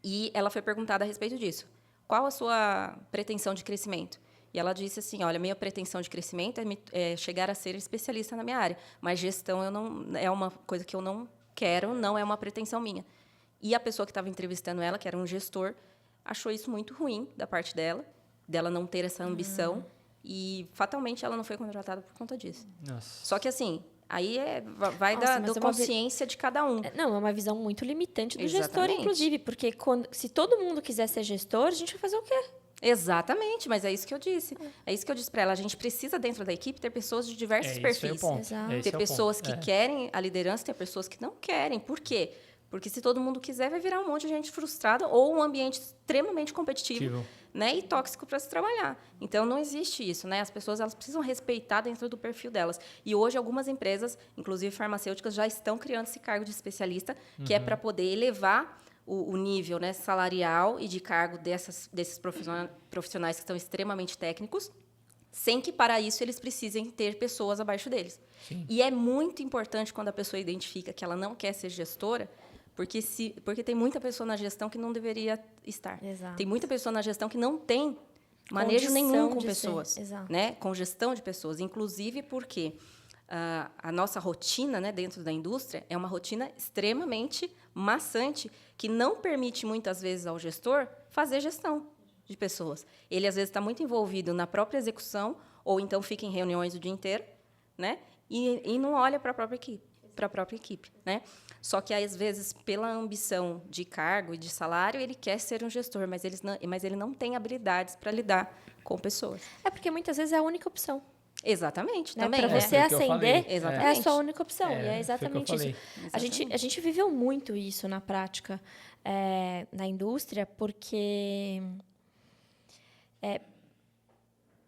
e ela foi perguntada a respeito disso. Qual a sua pretensão de crescimento? E ela disse assim, olha, minha pretensão de crescimento é chegar a ser especialista na minha área, mas gestão é uma coisa que eu não quero, não é uma pretensão minha. E a pessoa que estava entrevistando ela, que era um gestor, achou isso muito ruim da parte dela não ter essa ambição, e fatalmente ela não foi contratada por conta disso. Nossa. Só que assim, aí vai da consciência de cada um. Não, é uma visão muito limitante do Exatamente. gestor, inclusive, porque se todo mundo quiser ser gestor, a gente vai fazer o quê? Exatamente, mas é isso que eu disse. É isso que eu disse para ela. A gente precisa, dentro da equipe, ter pessoas de diversos perfis. Ter pessoas que querem a liderança, ter pessoas que não querem. Por quê? Porque se todo mundo quiser, vai virar um monte de gente frustrada ou um ambiente extremamente competitivo, né, e tóxico para se trabalhar. Então, não existe isso, né? As pessoas elas precisam respeitar dentro do perfil delas. E hoje, algumas empresas, inclusive farmacêuticas, já estão criando esse cargo de especialista, que é para poder elevar o nível, né, salarial e de cargo desses profissionais que estão extremamente técnicos, sem que, para isso, eles precisem ter pessoas abaixo deles. Sim. E é muito importante quando a pessoa identifica que ela não quer ser gestora, porque tem muita pessoa na gestão que não deveria estar. Exato. Tem muita pessoa na gestão que não tem manejo nenhum com pessoas, né, com gestão de pessoas. Inclusive porque a nossa rotina, né, dentro da indústria é uma rotina extremamente maçante, que não permite, muitas vezes, ao gestor fazer gestão de pessoas. Ele, às vezes, está muito envolvido na própria execução, ou então fica em reuniões o dia inteiro, né, e não olha para a própria equipe, né? Só que, às vezes, pela ambição de cargo e de salário, ele quer ser um gestor, mas ele não tem habilidades para lidar com pessoas. É porque, muitas vezes, é a única opção. Exatamente, né? também. Para você ascender, é a sua única opção. E é exatamente isso. Exatamente. A gente viveu muito isso na prática, na indústria, porque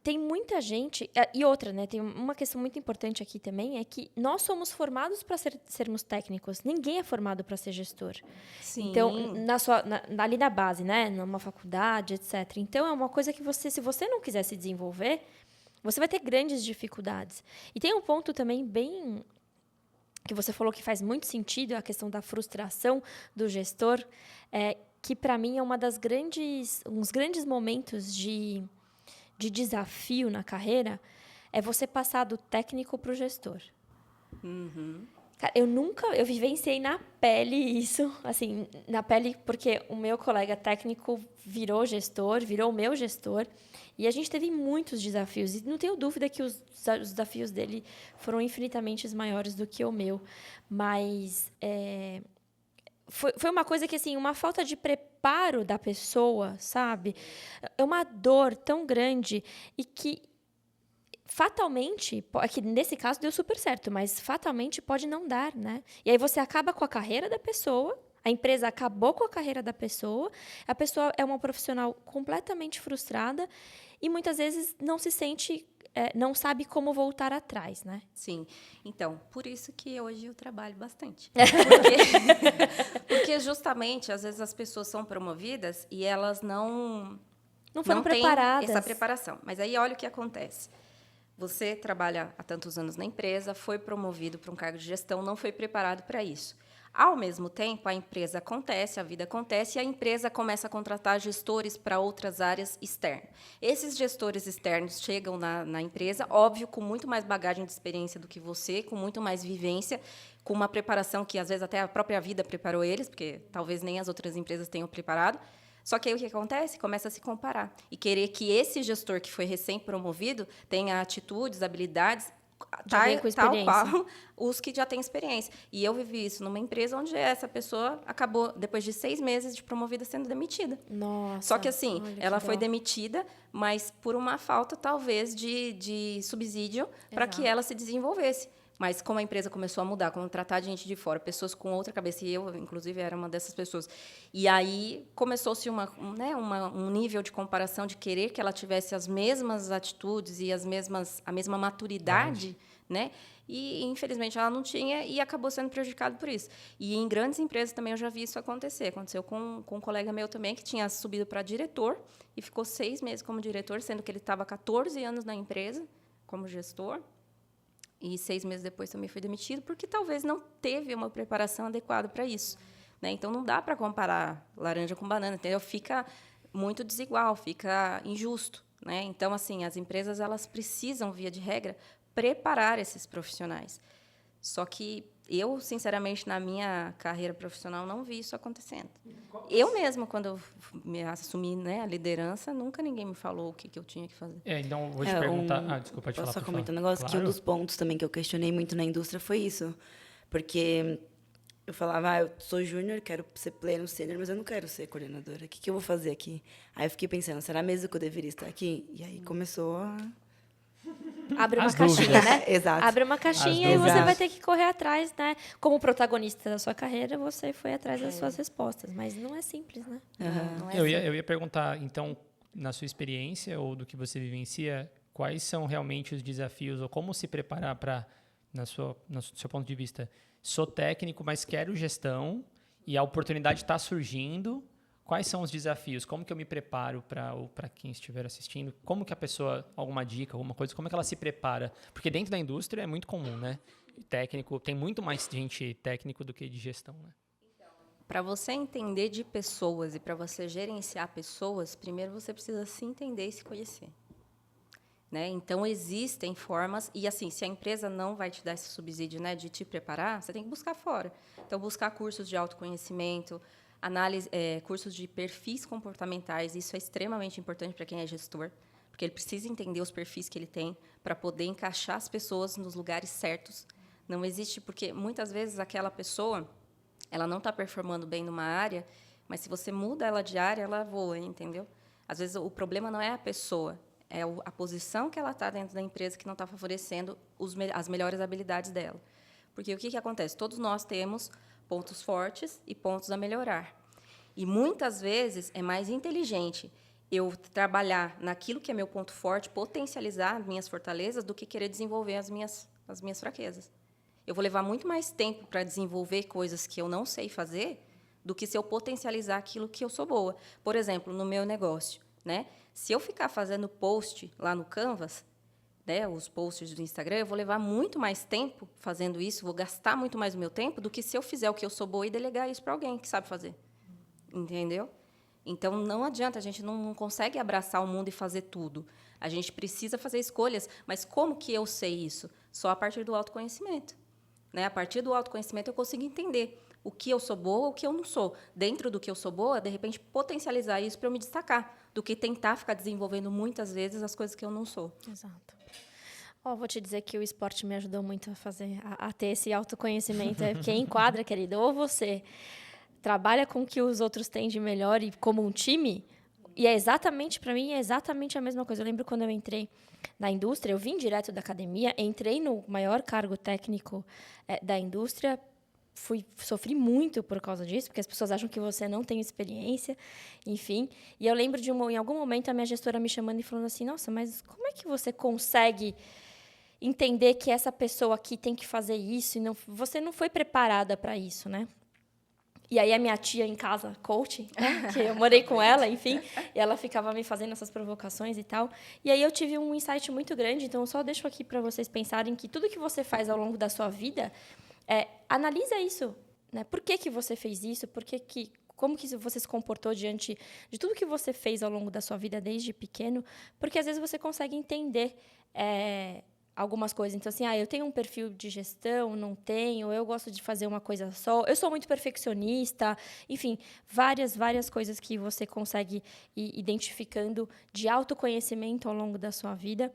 tem muita gente... E outra, né? Tem uma questão muito importante aqui também, é que nós somos formados para sermos técnicos. Ninguém é formado para ser gestor. Sim. Então, ali na base, né? Numa faculdade, etc. Então, é uma coisa que se você não quiser se desenvolver, você vai ter grandes dificuldades. E tem um ponto também bem... que você falou que faz muito sentido, a questão da frustração do gestor, que, para mim, é uns grandes momentos de desafio na carreira, é você passar do técnico para o gestor. Uhum. Cara, eu vivenciei na pele isso, assim, na pele, porque o meu colega técnico virou o meu gestor, e a gente teve muitos desafios, e não tenho dúvida que os desafios dele foram infinitamente maiores do que o meu, mas foi uma coisa que, assim, uma falta de preparo da pessoa, sabe? É uma dor tão grande e que fatalmente, que nesse caso deu super certo, mas fatalmente pode não dar, né? E aí você acaba com a carreira da pessoa, A empresa acabou com a carreira da pessoa, a pessoa é uma profissional completamente frustrada e muitas vezes não se sente, não sabe como voltar atrás, né? Sim. Então, por isso que hoje eu trabalho bastante. Porque justamente, às vezes, as pessoas são promovidas e elas não foram têm preparadas. essa preparação. Mas aí, olha o que acontece. Você trabalha há tantos anos na empresa, foi promovido para um cargo de gestão, não foi preparado para isso. Ao mesmo tempo, a empresa acontece, a vida acontece, e a empresa começa a contratar gestores para outras áreas externas. Esses gestores externos chegam na empresa, óbvio, com muito mais bagagem de experiência do que você, com muito mais vivência, com uma preparação que, às vezes, até a própria vida preparou eles, porque talvez nem as outras empresas tenham preparado. Só que aí o que acontece? Começa a se comparar e querer que esse gestor que foi recém-promovido tenha atitudes, habilidades, tal qual os que já têm experiência. E eu vivi isso numa empresa onde essa pessoa acabou, depois de 6 meses de promovida, sendo demitida. Nossa. Só que, assim, ela foi demitida, mas por uma falta, talvez, de subsídio para que ela se desenvolvesse. Mas como a empresa começou a mudar, contratar gente de fora, pessoas com outra cabeça, e eu, inclusive, era uma dessas pessoas. E aí começou-se um nível de comparação de querer que ela tivesse as mesmas atitudes e a mesma maturidade, né? E, infelizmente, ela não tinha e acabou sendo prejudicada por isso. E em grandes empresas também eu já vi isso acontecer. Aconteceu com um colega meu também, que tinha subido para diretor e ficou 6 meses como diretor, sendo que ele estava 14 anos na empresa como gestor. E 6 meses depois também foi demitido, porque talvez não teve uma preparação adequada para isso, né? Então, não dá para comparar laranja com banana, entendeu? Fica muito desigual, fica injusto, né? Então, assim, as empresas elas precisam, via de regra, preparar esses profissionais. Só que eu, sinceramente, na minha carreira profissional, não vi isso acontecendo. Eu mesma, quando eu me assumi, né, a liderança, nunca ninguém me falou o que eu tinha que fazer. Então, vou te perguntar... desculpa, pode falar. Posso só comentar um negócio? Claro. Que um dos pontos também que eu questionei muito na indústria foi isso. Porque eu falava, eu sou júnior, quero ser pleno sênior, mas eu não quero ser coordenadora. O que eu vou fazer aqui? Aí eu fiquei pensando, será mesmo que eu deveria estar aqui? E aí começou a... Abre uma As caixinha, dúvidas. né? Exato. Abre uma caixinha e você vai ter que correr atrás, né? Como protagonista da sua carreira, você foi atrás das suas respostas. Mas não é simples, né? Não é Eu ia perguntar, então, na sua experiência ou do que você vivencia, quais são realmente os desafios ou como se preparar para, no seu ponto de vista, sou técnico, mas quero gestão e a oportunidade está surgindo. Quais são os desafios? Como que eu me preparo para quem estiver assistindo? Como que a pessoa, alguma dica, alguma coisa, como é que ela se prepara? Porque dentro da indústria é muito comum, né? Técnico, tem muito mais gente técnico do que de gestão, né? Para você entender de pessoas e para você gerenciar pessoas, primeiro você precisa se entender e se conhecer. Né? Então, existem formas... E, assim, se a empresa não vai te dar esse subsídio, né, de te preparar, você tem que buscar fora. Então, buscar cursos de autoconhecimento, cursos de perfis comportamentais. Isso é extremamente importante para quem é gestor, porque ele precisa entender os perfis que ele tem para poder encaixar as pessoas nos lugares certos. Não existe... Porque, muitas vezes, aquela pessoa ela não está performando bem numa área, mas, se você muda ela de área, ela voa, entendeu? Às vezes, o problema não é a pessoa, é a posição que ela está dentro da empresa que não está favorecendo as melhores habilidades dela. Porque o que acontece? Todos nós temos pontos fortes e pontos a melhorar. E, muitas vezes, é mais inteligente eu trabalhar naquilo que é meu ponto forte, potencializar minhas fortalezas, do que querer desenvolver as minhas fraquezas. Eu vou levar muito mais tempo para desenvolver coisas que eu não sei fazer do que se eu potencializar aquilo que eu sou boa. Por exemplo, no meu negócio, né? Se eu ficar fazendo post lá no Canvas, né, os posts do Instagram, eu vou levar muito mais tempo fazendo isso, vou gastar muito mais o meu tempo do que se eu fizer o que eu sou boa e delegar isso para alguém que sabe fazer. Entendeu? Então, não adianta, a gente não consegue abraçar o mundo e fazer tudo. A gente precisa fazer escolhas, mas como que eu sei isso? Só a partir do autoconhecimento. Né? A partir do autoconhecimento, eu consigo entender o que eu sou boa, o que eu não sou. Dentro do que eu sou boa, de repente, potencializar isso para eu me destacar, do que tentar ficar desenvolvendo muitas vezes as coisas que eu não sou. Exato. Vou te dizer que o esporte me ajudou muito a ter esse autoconhecimento. Quem enquadra, querido, ou você trabalha com o que os outros têm de melhor e como um time, e para mim, é exatamente a mesma coisa. Eu lembro quando eu entrei na indústria, eu vim direto da academia, entrei no maior cargo técnico da indústria, sofri muito por causa disso, porque as pessoas acham que você não tem experiência, enfim. E eu lembro em algum momento, a minha gestora me chamando e falando assim, nossa, mas como é que você consegue entender que essa pessoa aqui tem que fazer isso e você não foi preparada para isso, né? E aí a minha tia em casa, coach, né? Que eu morei com ela, enfim, e ela ficava me fazendo essas provocações e tal. E aí eu tive um insight muito grande, então eu só deixo aqui para vocês pensarem que tudo que você faz ao longo da sua vida, analisa isso, né? Por que você fez isso? Como que você se comportou diante de tudo que você fez ao longo da sua vida desde pequeno? Porque às vezes você consegue entender algumas coisas. Então, assim, eu tenho um perfil de gestão, não tenho, eu gosto de fazer uma coisa só, eu sou muito perfeccionista, enfim, várias coisas que você consegue ir identificando de autoconhecimento ao longo da sua vida.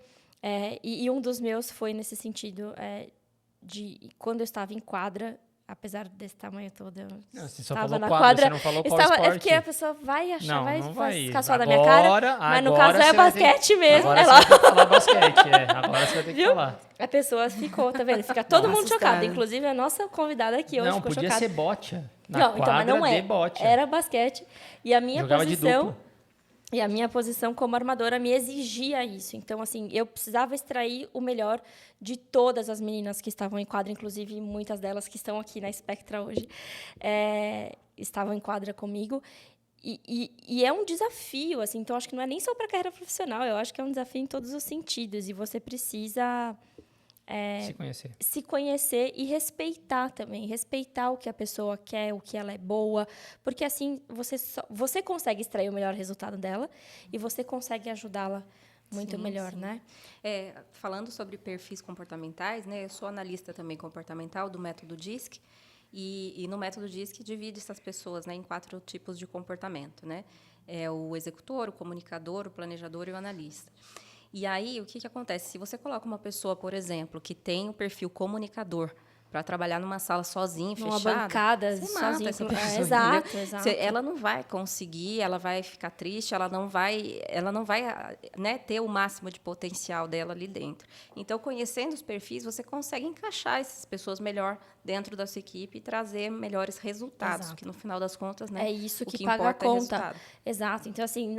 E um dos meus foi nesse sentido de quando eu estava em quadra, apesar desse tamanho todo, eu Você só estava falou na quadra, quadra. você não falou qual esporte. É porque a pessoa vai achar, não vai ir. ficar só da minha cara, mas no caso é basquete mesmo. Agora você vai ter que falar basquete, agora você vai ter que falar. A pessoa ficou, tá vendo? Fica todo mundo assustada. chocado, inclusive a nossa convidada aqui hoje ficou chocada. Não, podia ser bocha. Não, então, mas não é. Era basquete. E a minha Jogava de posição... duplo. E a minha posição como armadora me exigia isso. Então, assim, eu precisava extrair o melhor de todas as meninas que estavam em quadra, inclusive muitas delas que estão aqui na Spectra hoje, estavam em quadra comigo. E é um desafio, assim. Então, acho que não é nem só para a carreira profissional, eu acho que é um desafio em todos os sentidos. E você precisa... se conhecer e respeitar também. Respeitar o que a pessoa quer, o que ela é boa. Porque, assim, você consegue extrair o melhor resultado dela e você consegue ajudá-la muito melhor, sim. né? Falando sobre perfis comportamentais, né? Eu sou analista também comportamental do método DISC. E no método DISC divide essas pessoas, né, em 4 tipos de comportamento, né? O executor, o comunicador, o planejador e o analista. E aí, o que acontece? Se você coloca uma pessoa, por exemplo, que tem o perfil comunicador para trabalhar numa sala sozinha, Numa fechada, bancada, você mata sozinha. essa pessoa, Exato. Ela não vai conseguir, ela vai ficar triste, ela não vai né, ter o máximo de potencial dela ali dentro. Então, conhecendo os perfis, você consegue encaixar essas pessoas melhor dentro da sua equipe e trazer melhores resultados, Exato. que no final das contas, né, É isso o que que paga a importa é conta. resultado. Exato. Então, assim,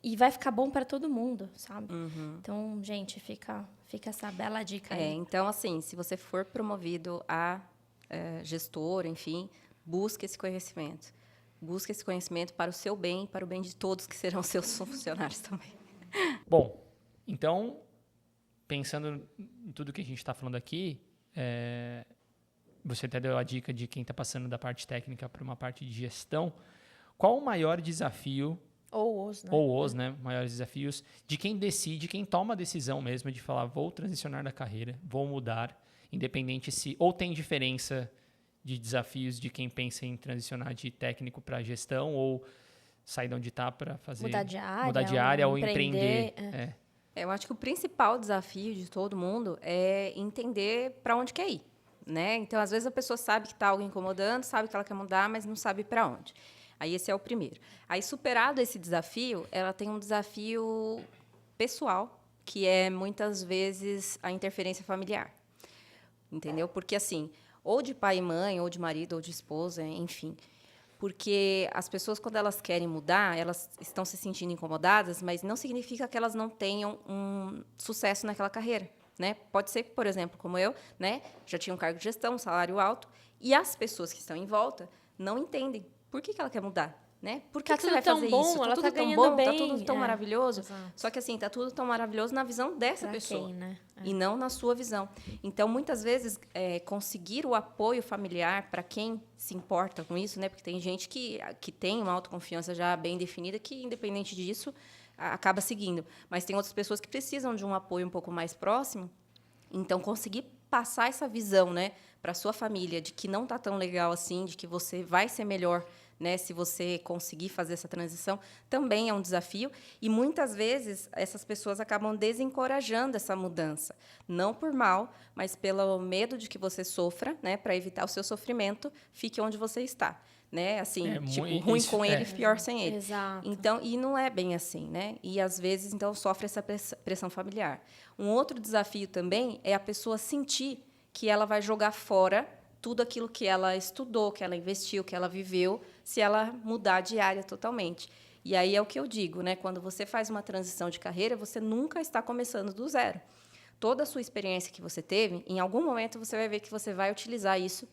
e vai ficar bom para todo mundo, sabe? Uhum. Então, gente, fica essa bela dica aí. Então, assim, se você for promovido a gestor, enfim, busque esse conhecimento. Busque esse conhecimento para o seu bem e para o bem de todos que serão seus funcionários também. Bom, então, pensando em tudo que a gente está falando aqui, você até deu a dica de quem está passando da parte técnica para uma parte de gestão. Qual o maior desafio Ou os, né? Ou os, né, maiores desafios de quem decide, quem toma a decisão mesmo de falar, vou transicionar da carreira, vou mudar, independente se... Ou tem diferença de desafios de quem pensa em transicionar de técnico para gestão ou sair de onde está para fazer... Mudar de área ou empreender. Eu acho que o principal desafio de todo mundo é entender para onde quer ir, né? Então, às vezes, a pessoa sabe que está algo incomodando, sabe que ela quer mudar, mas não sabe para onde. Aí, esse é o primeiro. Aí, superado esse desafio, ela tem um desafio pessoal, que é, muitas vezes, a interferência familiar. Entendeu? Porque, assim, ou de pai e mãe, ou de marido, ou de esposa, enfim. Porque as pessoas, quando elas querem mudar, elas estão se sentindo incomodadas, mas não significa que elas não tenham um sucesso naquela carreira, né? Pode ser que, por exemplo, como eu, né, já tinha um cargo de gestão, um salário alto, e as pessoas que estão em volta não entendem. Por que ela quer mudar? Né? Por que você vai fazer isso? Ela tudo tá tão bom, bem, tá tudo tão maravilhoso. Exato. Só que, assim, tá tudo tão maravilhoso na visão dessa pra pessoa. quem, né? E não na sua visão. Então, muitas vezes, conseguir o apoio familiar para quem se importa com isso, né? Porque tem gente que tem uma autoconfiança já bem definida, que, independente disso, acaba seguindo. Mas tem outras pessoas que precisam de um apoio um pouco mais próximo. Então, conseguir passar essa visão, né, para a sua família de que não está tão legal assim, de que você vai ser melhor, né, se você conseguir fazer essa transição, também é um desafio. E, muitas vezes, essas pessoas acabam desencorajando essa mudança. Não por mal, mas pelo medo de que você sofra, né, para evitar o seu sofrimento, fique onde você está. Né? Assim, ruim com ele, pior sem ele. Exato. Então, e não é bem assim, né? E, às vezes, então, sofre essa pressão familiar. Um outro desafio também é a pessoa sentir que ela vai jogar fora tudo aquilo que ela estudou, que ela investiu, que ela viveu, se ela mudar de área totalmente. E aí é o que eu digo, né? Quando você faz uma transição de carreira, você nunca está começando do zero. Toda a sua experiência que você teve, em algum momento você vai ver que você vai utilizar isso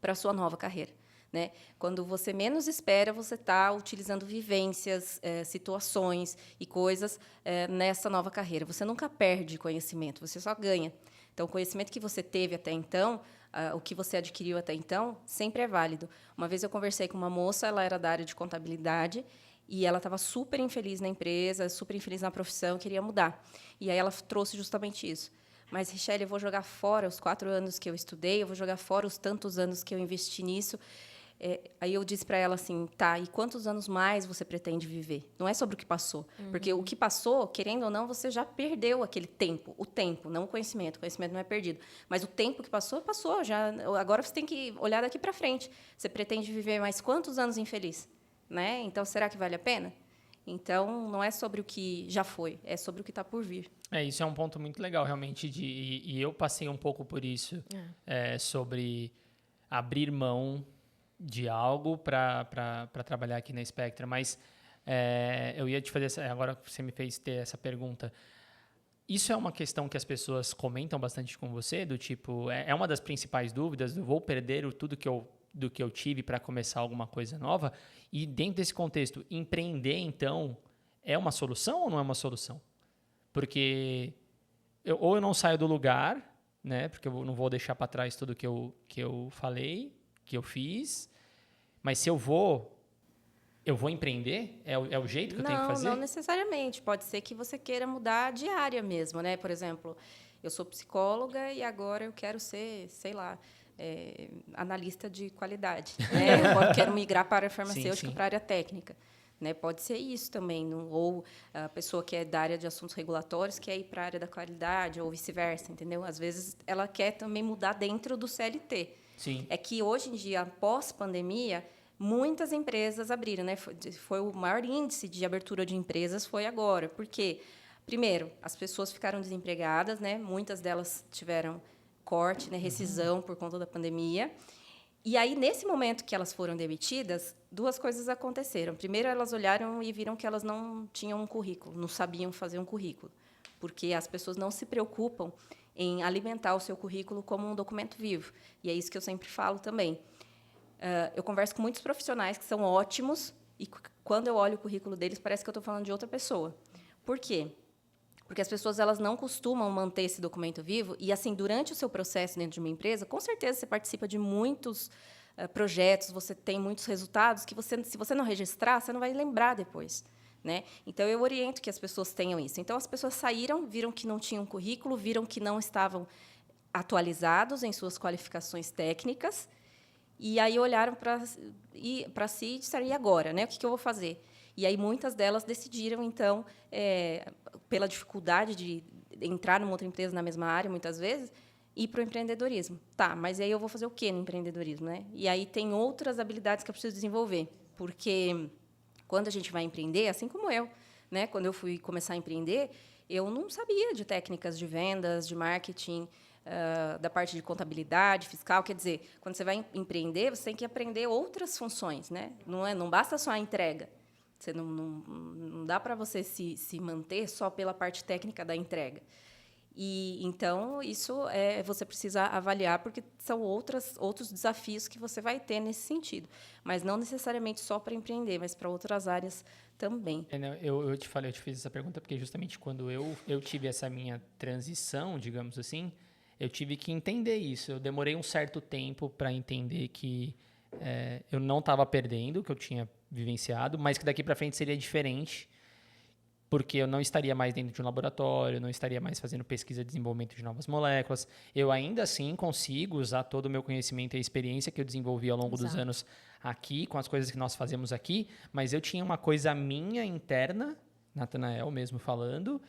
para a sua nova carreira, né? Quando você menos espera, você está utilizando vivências, situações e coisas nessa nova carreira. Você nunca perde conhecimento, você só ganha. Então, o conhecimento que você teve até então, o que você adquiriu até então, sempre é válido. Uma vez eu conversei com uma moça, ela era da área de contabilidade, e ela estava super infeliz na empresa, super infeliz na profissão, queria mudar. E aí ela trouxe justamente isso. Mas, Richelle, eu vou jogar fora os 4 anos que eu estudei, eu vou jogar fora os tantos anos que eu investi nisso. Aí eu disse para ela assim, tá, e quantos anos mais você pretende viver? Não é sobre o que passou. Porque o que passou, querendo ou não, você já perdeu aquele tempo. O tempo, não o conhecimento. O conhecimento não é perdido. Mas o tempo que passou, passou. Agora você tem que olhar daqui para frente. Você pretende viver mais quantos anos infeliz? Né? Então, será que vale a pena? Então, não é sobre o que já foi, é sobre o que está por vir. Isso é um ponto muito legal, realmente, e eu passei um pouco por isso, sobre abrir mão de algo para trabalhar aqui na Spectra, mas eu ia te fazer, agora que você me fez ter essa pergunta, isso é uma questão que as pessoas comentam bastante com você, do tipo, é uma das principais dúvidas, eu vou perder tudo do que eu tive para começar alguma coisa nova, e dentro desse contexto, empreender, então, é uma solução ou não é uma solução? Porque ou eu não saio do lugar, né, porque eu não vou deixar para trás tudo que eu falei, que eu fiz, mas se eu vou empreender? É o jeito que eu tenho que fazer? Não necessariamente. Pode ser que você queira mudar de área mesmo, né? Por exemplo, eu sou psicóloga e agora eu quero ser, sei lá, analista de qualidade. Né? Eu quero migrar para a área farmacêutica, para a área técnica. Né? Pode ser isso também. Ou a pessoa que é da área de assuntos regulatórios quer ir para a área da qualidade, ou vice-versa, entendeu? Às vezes, ela quer também mudar dentro do CLT. Sim. É que, hoje em dia, pós-pandemia, muitas empresas abriram. Né? Foi o maior índice de abertura de empresas foi agora. Por quê? Primeiro, as pessoas ficaram desempregadas, né? Muitas delas tiveram corte, né, rescisão por conta da pandemia. E aí, nesse momento que elas foram demitidas, 2 coisas aconteceram. Primeiro, elas olharam e viram que elas não tinham um currículo, não sabiam fazer um currículo, porque as pessoas não se preocupam em alimentar o seu currículo como um documento vivo. E é isso que eu sempre falo também. Eu converso com muitos profissionais que são ótimos e, quando eu olho o currículo deles, parece que eu estou falando de outra pessoa. Por quê? Porque as pessoas elas não costumam manter esse documento vivo. E, assim, durante o seu processo dentro de uma empresa, com certeza você participa de muitos projetos, você tem muitos resultados que, se você não registrar, você não vai lembrar depois. Né? Então, eu oriento que as pessoas tenham isso. Então, as pessoas saíram, viram que não tinham currículo, viram que não estavam atualizados em suas qualificações técnicas, e aí olharam para si e disseram, e agora? Né? O que eu vou fazer? E aí muitas delas decidiram, então, pela dificuldade de entrar numa outra empresa na mesma área, muitas vezes, ir para o empreendedorismo. Tá, mas aí eu vou fazer o quê no empreendedorismo? Né? E aí tem outras habilidades que eu preciso desenvolver, porque quando a gente vai empreender, assim como eu, né? Quando eu fui começar a empreender, eu não sabia de técnicas de vendas, de marketing, da parte de contabilidade, fiscal. Quer dizer, quando você vai empreender, você tem que aprender outras funções. Né? Não basta só a entrega. Você não dá para você se manter só pela parte técnica da entrega. E, então, isso você precisa avaliar, porque são outros desafios que você vai ter nesse sentido. Mas não necessariamente só para empreender, mas para outras áreas também. Eu te fiz essa pergunta porque justamente quando eu tive essa minha transição, digamos assim, eu tive que entender isso. Eu demorei um certo tempo para entender que eu não estava perdendo o que eu tinha vivenciado, mas que daqui para frente seria diferente, porque eu não estaria mais dentro de um laboratório, não estaria mais fazendo pesquisa e desenvolvimento de novas moléculas. Eu ainda assim consigo usar todo o meu conhecimento e a experiência que eu desenvolvi ao longo dos anos aqui, com as coisas que nós fazemos aqui, mas eu tinha uma coisa minha interna, Natanael mesmo falando,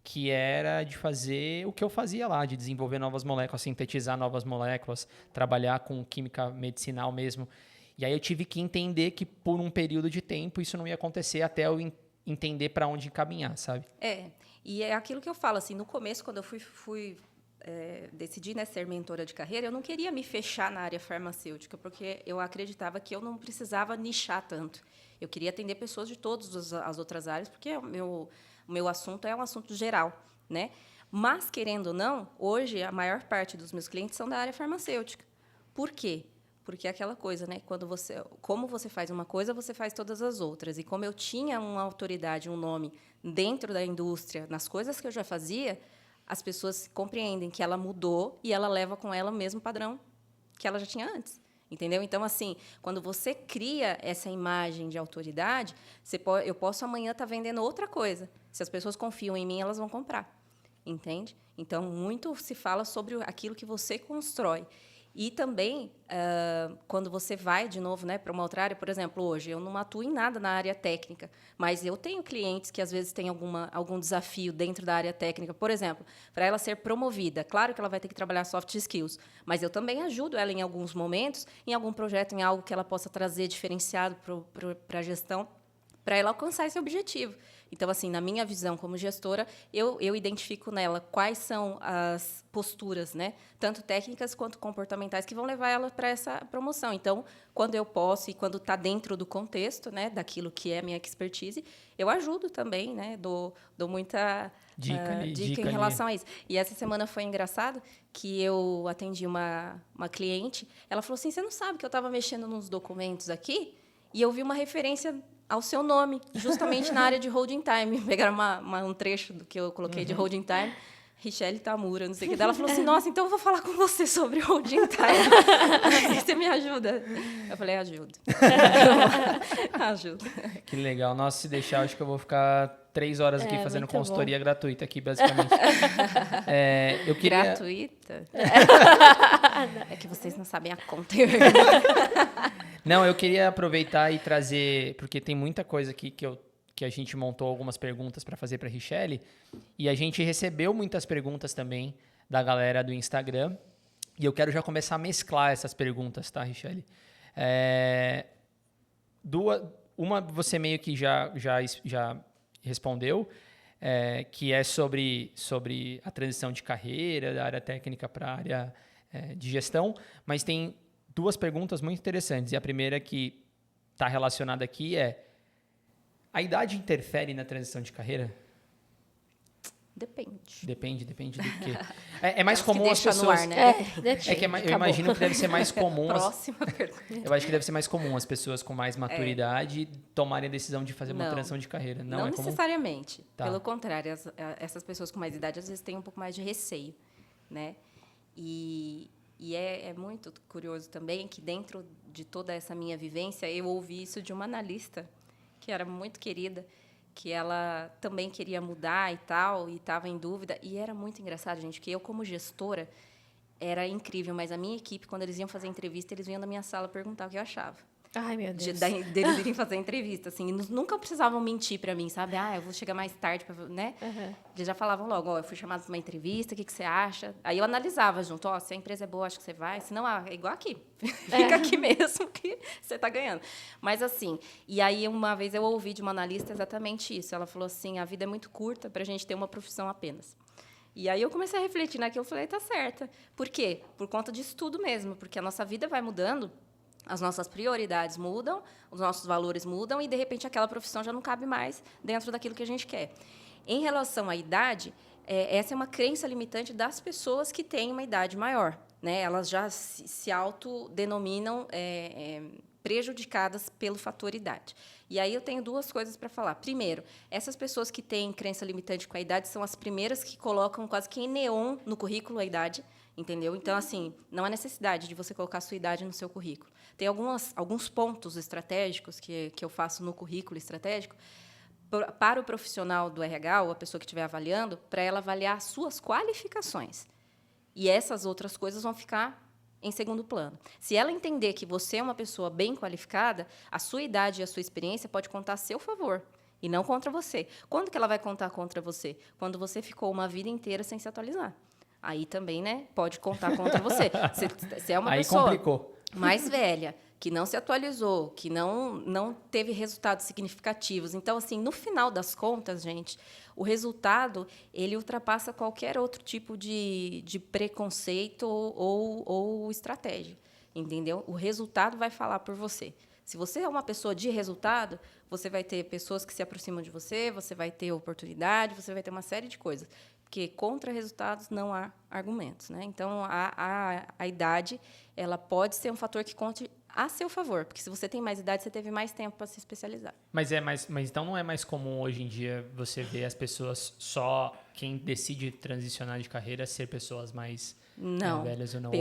que era de fazer o que eu fazia lá, de desenvolver novas moléculas, sintetizar novas moléculas, trabalhar com química medicinal mesmo. E aí eu tive que entender que, por um período de tempo, isso não ia acontecer até eu entender para onde caminhar, sabe? E é aquilo que eu falo, assim, no começo, quando eu fui decidi, né, ser mentora de carreira, eu não queria me fechar na área farmacêutica, porque eu acreditava que eu não precisava nichar tanto. Eu queria atender pessoas de todas as outras áreas, porque o meu assunto é um assunto geral, né? Mas, querendo ou não, hoje a maior parte dos meus clientes são da área farmacêutica. Por quê? Porque é aquela coisa, né? Como você faz uma coisa, você faz todas as outras. E como eu tinha uma autoridade, um nome dentro da indústria, nas coisas que eu já fazia, as pessoas compreendem que ela mudou e ela leva com ela o mesmo padrão que ela já tinha antes. Entendeu? Então, assim, quando você cria essa imagem de autoridade, eu posso amanhã estar vendendo outra coisa. Se as pessoas confiam em mim, elas vão comprar. Entende? Então, muito se fala sobre aquilo que você constrói. E também, quando você vai, de novo, né, para uma outra área, por exemplo, hoje, eu não atuo em nada na área técnica, mas eu tenho clientes que, às vezes, têm algum desafio dentro da área técnica. Por exemplo, para ela ser promovida, claro que ela vai ter que trabalhar soft skills, mas eu também ajudo ela em alguns momentos, em algum projeto, em algo que ela possa trazer diferenciado para a gestão, para ela alcançar esse objetivo. Então, assim, na minha visão como gestora, eu identifico nela quais são as posturas, né, tanto técnicas quanto comportamentais, que vão levar ela para essa promoção. Então, quando eu posso e quando está dentro do contexto, né, daquilo que é a minha expertise, eu ajudo também, né, dou muita dica em relação a isso. E essa semana foi engraçado que eu atendi uma cliente, ela falou assim, você não sabe que eu estava mexendo nos documentos aqui e eu vi uma referência ao seu nome, justamente na área de holding time. Pegaram um trecho do que eu coloquei de holding time, Richelle Tamura, não sei o que. Ela falou assim, nossa, então eu vou falar com você sobre holding time. Você me ajuda? Eu falei, ajudo. Ajudo. Que legal. Nossa, se deixar, acho que eu vou ficar 3 horas aqui fazendo consultoria gratuita aqui, basicamente. Eu queria... Gratuita? É que vocês não sabem a conta. Não, eu queria aproveitar e trazer, porque tem muita coisa aqui que a gente montou algumas perguntas para fazer para a Richelle, e a gente recebeu muitas perguntas também da galera do Instagram, e eu quero já começar a mesclar essas perguntas, tá, Richelle? Uma você meio que já respondeu, que é sobre a transição de carreira, da área técnica para a área de gestão, mas tem 2 perguntas muito interessantes. E a primeira que está relacionada aqui é: a idade interfere na transição de carreira? Depende. Depende do quê? É mais comum as pessoas... No ar, né? Eu imagino que deve ser mais comum... Próxima pergunta. Eu acho que deve ser mais comum as pessoas com mais maturidade tomarem a decisão de fazer uma transição de carreira. Não necessariamente. Tá. Pelo contrário, essas pessoas com mais idade, às vezes, têm um pouco mais de receio, né? E é muito curioso também que, dentro de toda essa minha vivência, eu ouvi isso de uma analista que era muito querida, que ela também queria mudar e tal, e estava em dúvida. E era muito engraçado, gente, porque eu, como gestora, era incrível, mas a minha equipe, quando eles iam fazer entrevista, eles vinham na minha sala perguntar o que eu achava. Ai, meu Deus. Deles irem fazer entrevista, assim. Eles nunca precisavam mentir para mim, sabe? Eu vou chegar mais tarde, né? Uhum. Eles já falavam logo, eu fui chamada para uma entrevista, o que você acha? Aí eu analisava junto, se a empresa é boa, acho que você vai. Se não, é igual aqui. Fica aqui mesmo que você está ganhando. Mas, assim, e aí uma vez eu ouvi de uma analista exatamente isso. Ela falou assim, a vida é muito curta para a gente ter uma profissão apenas. E aí eu comecei a refletir naquilo, eu falei, tá certa. Por quê? Por conta disso tudo mesmo, porque a nossa vida vai mudando, as nossas prioridades mudam, os nossos valores mudam e, de repente, aquela profissão já não cabe mais dentro daquilo que a gente quer. Em relação à idade, essa é uma crença limitante das pessoas que têm uma idade maior, né? Elas já se autodenominam prejudicadas pelo fator idade. E aí eu tenho 2 coisas para falar. Primeiro, essas pessoas que têm crença limitante com a idade são as primeiras que colocam quase que em neon no currículo a idade, entendeu? Então, assim, não há necessidade de você colocar a sua idade no seu currículo. Tem alguns pontos estratégicos que eu faço no currículo estratégico para o profissional do RH, ou a pessoa que estiver avaliando, para ela avaliar as suas qualificações. E essas outras coisas vão ficar em segundo plano. Se ela entender que você é uma pessoa bem qualificada, a sua idade e a sua experiência pode contar a seu favor e não contra você. Quando que ela vai contar contra você? Quando você ficou uma vida inteira sem se atualizar. Aí também, né, pode contar contra você. Você é uma pessoa complicou. Mais velha, que não se atualizou, que não teve resultados significativos. Então, assim, no final das contas, gente, o resultado ele ultrapassa qualquer outro tipo de preconceito ou estratégia, entendeu? O resultado vai falar por você. Se você é uma pessoa de resultado, você vai ter pessoas que se aproximam de você, você vai ter oportunidade, você vai ter uma série de coisas. Porque contra resultados não há argumentos, né? Então, a idade ela pode ser um fator que conte a seu favor, porque se você tem mais idade, você teve mais tempo para se especializar. Mas então não é mais comum hoje em dia você ver as pessoas, só quem decide transicionar de carreira, ser pessoas mais velhas ou não?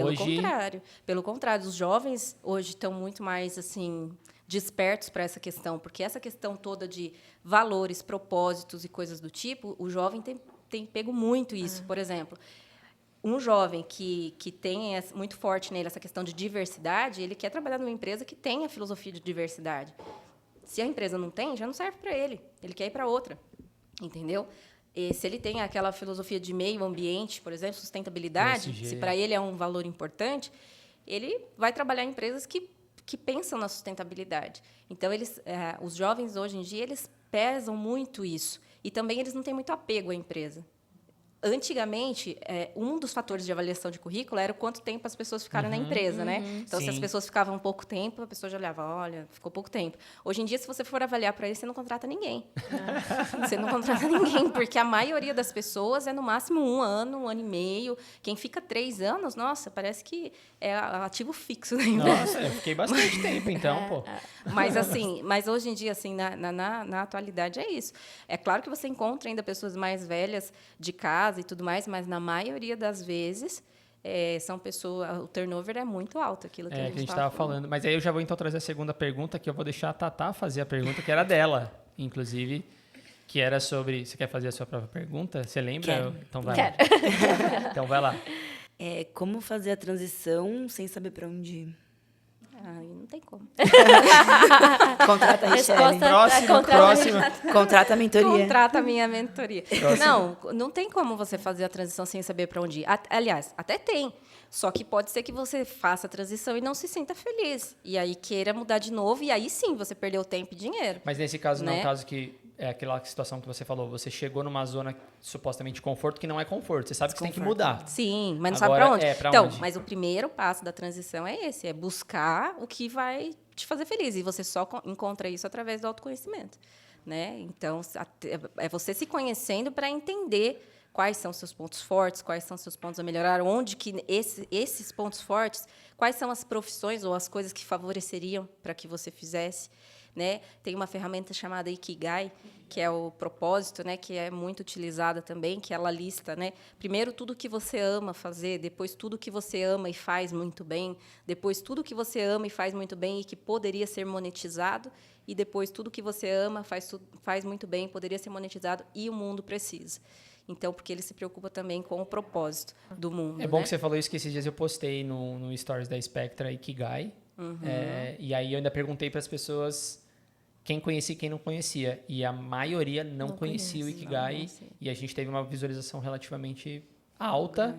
Pelo contrário, os jovens hoje estão muito mais assim despertos para essa questão, porque essa questão toda de valores, propósitos e coisas do tipo, o jovem tem pego muito isso. Por exemplo, um jovem que tem muito forte nele essa questão de diversidade, ele quer trabalhar numa empresa que tenha filosofia de diversidade. Se a empresa não tem, já não serve para ele. Ele quer ir para outra, entendeu? E se ele tem aquela filosofia de meio ambiente, por exemplo, sustentabilidade, ESG. se para ele é um valor importante, ele vai trabalhar em empresas que pensam na sustentabilidade. Então, os jovens, hoje em dia, eles pesam muito isso. E também eles não têm muito apego à empresa. Antigamente, um dos fatores de avaliação de currículo era o quanto tempo as pessoas ficaram na empresa, né? Então, Sim. se as pessoas ficavam pouco tempo, a pessoa já olhava, olha, ficou pouco tempo. Hoje em dia, se você for avaliar para isso, você não contrata ninguém. Você não contrata ninguém, porque a maioria das pessoas é, no máximo, 1 ano, 1 ano e meio. Quem fica 3 anos, nossa, parece que é ativo fixo da empresa. Nossa, eu fiquei bastante tempo, então, pô. Mas hoje em dia, assim, na atualidade, é isso. É claro que você encontra ainda pessoas mais velhas de casa e tudo mais, mas na maioria das vezes são pessoas. O turnover é muito alto, aquilo que a gente estava falando. Mas aí eu já vou então trazer a segunda pergunta, que eu vou deixar a Tatá fazer a pergunta, que era dela, inclusive, que era sobre. Você quer fazer a sua própria pergunta? Você lembra? Quero. Então vai lá. Então vai lá. Como fazer a transição sem saber para onde ir? Ai, não tem como. Contrata a Richelle. Próximo. Contrata a mentoria. Contrata a minha mentoria. Não tem como você fazer a transição sem saber para onde ir. Aliás, até tem. Só que pode ser que você faça a transição e não se sinta feliz. E aí queira mudar de novo, e aí sim você perdeu tempo e dinheiro. Mas nesse caso, não é né? um caso que é aquela situação que você falou. Você chegou numa zona supostamente de conforto que não é conforto. Você sabe que você tem que mudar. Sim, mas não Agora, sabe para onde. pra Então, onde? mas o primeiro passo da transição é esse, é buscar o que vai te fazer feliz. E você só encontra isso através do autoconhecimento, né? Então, é você se conhecendo para entender quais são seus pontos fortes, quais são seus pontos a melhorar, onde que esses pontos fortes, quais são as profissões ou as coisas que favoreceriam para que você fizesse. Né? Tem uma ferramenta chamada Ikigai, que é o propósito, né? Que é muito utilizada também, que ela lista, né? Primeiro, tudo que você ama fazer, depois, tudo que você ama e faz muito bem, depois, tudo que você ama e faz muito bem e que poderia ser monetizado, e depois, tudo que você ama, faz muito bem, poderia ser monetizado e o mundo precisa. Então, porque ele se preocupa também com o propósito do mundo. É bom né? que você falou isso, que esses dias eu postei no Stories da Spectra Ikigai. E aí eu ainda perguntei para as pessoas quem conhecia e quem não conhecia. E a maioria não conhecia o Ikigai. E a gente teve uma visualização relativamente alta.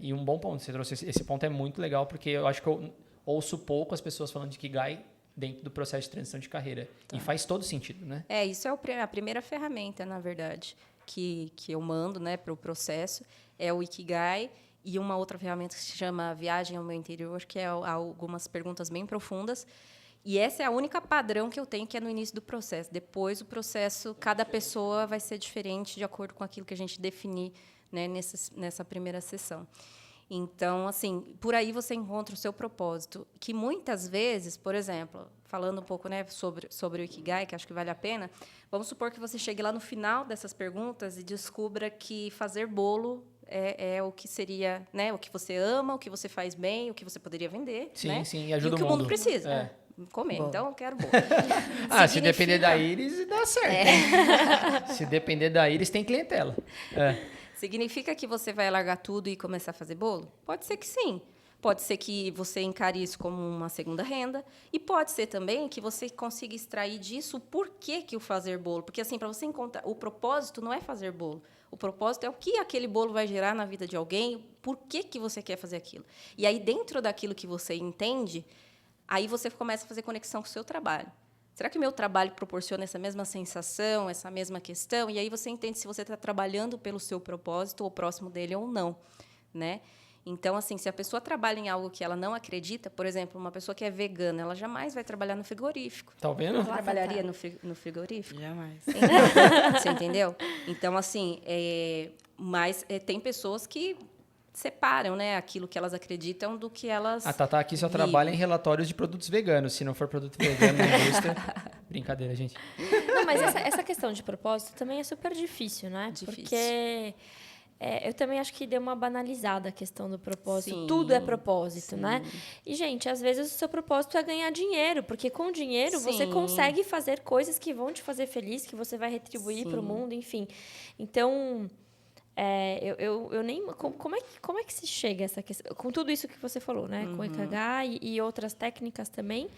E um bom ponto. Você trouxe esse ponto, é muito legal, porque eu acho que eu ouço pouco as pessoas falando de Ikigai dentro do processo de transição de carreira. E faz todo sentido, né? Isso é a primeira ferramenta, na verdade, que eu mando, né, para o processo, é o Ikigai, e uma outra ferramenta que se chama Viagem ao Meu Interior, que é algumas perguntas bem profundas. E essa é a única padrão que eu tenho, que é no início do processo. Depois, o processo, cada pessoa vai ser diferente de acordo com aquilo que a gente definir, né, nessa primeira sessão. Então, assim, por aí você encontra o seu propósito, que muitas vezes, por exemplo, falando um pouco, né, sobre o Ikigai, que acho que vale a pena, vamos supor que você chegue lá no final dessas perguntas e descubra que fazer bolo é o que seria, né, o que você ama, o que você faz bem, o que você poderia vender, Sim, né? sim, e ajuda o que o mundo precisa. É. Comer, Bom. então eu quero bolo. Se depender da Iris, dá certo. Se depender da Iris, tem clientela. Significa que você vai largar tudo e começar a fazer bolo? Pode ser que sim. Pode ser que você encare isso como uma segunda renda. E pode ser também que você consiga extrair disso o porquê que o fazer bolo. Porque, assim, para você encontrar... O propósito não é fazer bolo. O propósito é o que aquele bolo vai gerar na vida de alguém, por que você quer fazer aquilo. E aí, dentro daquilo que você entende, aí você começa a fazer conexão com o seu trabalho. Será que o meu trabalho proporciona essa mesma sensação, essa mesma questão? E aí você entende se você está trabalhando pelo seu propósito ou próximo dele ou não, né? Então, assim, se a pessoa trabalha em algo que ela não acredita, por exemplo, uma pessoa que é vegana, ela jamais vai trabalhar no frigorífico. Tá vendo? Ela trabalharia no frigorífico? Jamais. Você entendeu? Então, assim, mas tem pessoas que separam, né, aquilo que elas acreditam do que elas A Tatá aqui só vivem. trabalha em relatórios de produtos veganos. Se não for produto vegano na indústria... Brincadeira, gente. Não, mas essa questão de propósito também é super difícil, né? Difícil. Porque eu também acho que deu uma banalizada a questão do propósito. Sim, Tudo é propósito, sim. né? E, gente, às vezes o seu propósito é ganhar dinheiro, porque com dinheiro você Sim. consegue fazer coisas que vão te fazer feliz, que você vai retribuir para o Sim. mundo, enfim. Então... eu nem... Como é que se chega a essa questão? Com tudo isso que você falou, né? Com o EKH e outras técnicas também,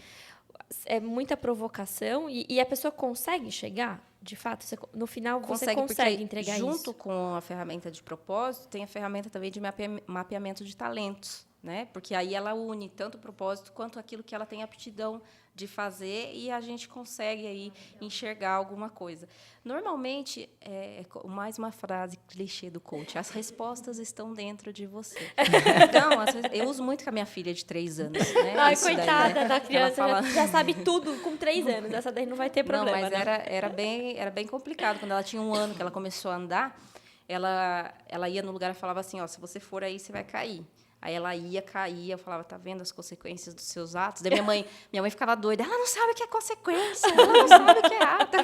é muita provocação e a pessoa consegue chegar, de fato? No final, você consegue porque entregar junto isso? com a ferramenta de propósito, tem a ferramenta também de mapeamento de talentos, né? Porque aí ela une tanto o propósito quanto aquilo que ela tem aptidão de fazer e a gente consegue aí enxergar alguma coisa. Normalmente, mais uma frase clichê do coach, as respostas estão dentro de você. Então, eu uso muito com a minha filha de 3 anos. Né? Ai, Isso daí, coitada né? da Ela criança, fala- já sabe tudo com 3 anos. Essa daí não vai ter problema, Não, mas né? era bem complicado. Quando ela tinha 1 ano, que ela começou a andar, ela ia no lugar e falava assim, ó, se você for aí, você vai cair. Aí ela caía, eu falava, tá vendo as consequências dos seus atos? Daí minha mãe ficava doida, ela não sabe o que é consequência, ela não sabe o que é ato.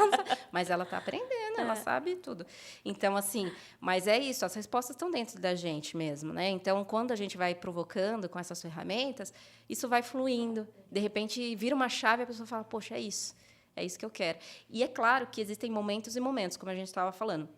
Mas ela está aprendendo, ela sabe tudo. Então, assim, mas é isso, as respostas estão dentro da gente mesmo, né? Então, quando a gente vai provocando com essas ferramentas, isso vai fluindo. De repente, vira uma chave e a pessoa fala, poxa, é isso que eu quero. E é claro que existem momentos e momentos, como a gente estava falando.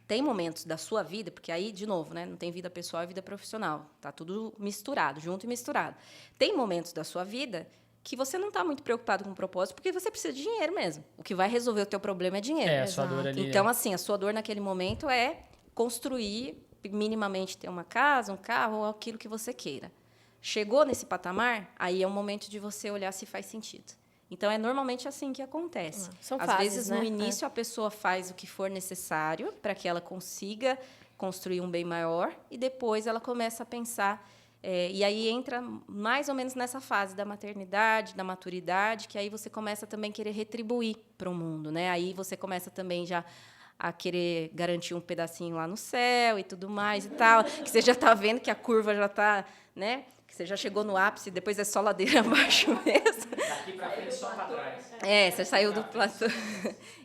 Tem momentos da sua vida, porque aí, de novo, né, não tem vida pessoal e vida profissional. Está tudo misturado, junto e misturado. Tem momentos da sua vida que você não está muito preocupado com o propósito, porque você precisa de dinheiro mesmo. O que vai resolver o teu problema é dinheiro. A sua dor ali. Então, assim, a sua dor naquele momento é construir, minimamente ter uma casa, um carro, ou aquilo que você queira. Chegou nesse patamar, aí é o momento de você olhar se faz sentido. Então, é normalmente assim que acontece. São Às fases, vezes, né? no início, a pessoa faz o que for necessário para que ela consiga construir um bem maior e depois ela começa a pensar. E aí entra mais ou menos nessa fase da maternidade, da maturidade, que aí você começa também a querer retribuir para o mundo, né? Aí você começa também já a querer garantir um pedacinho lá no céu e tudo mais e tal, que você já está vendo que a curva já está, né? Que você já chegou no ápice, depois é só ladeira abaixo mesmo. Daqui para frente, só para trás. Você saiu do platô.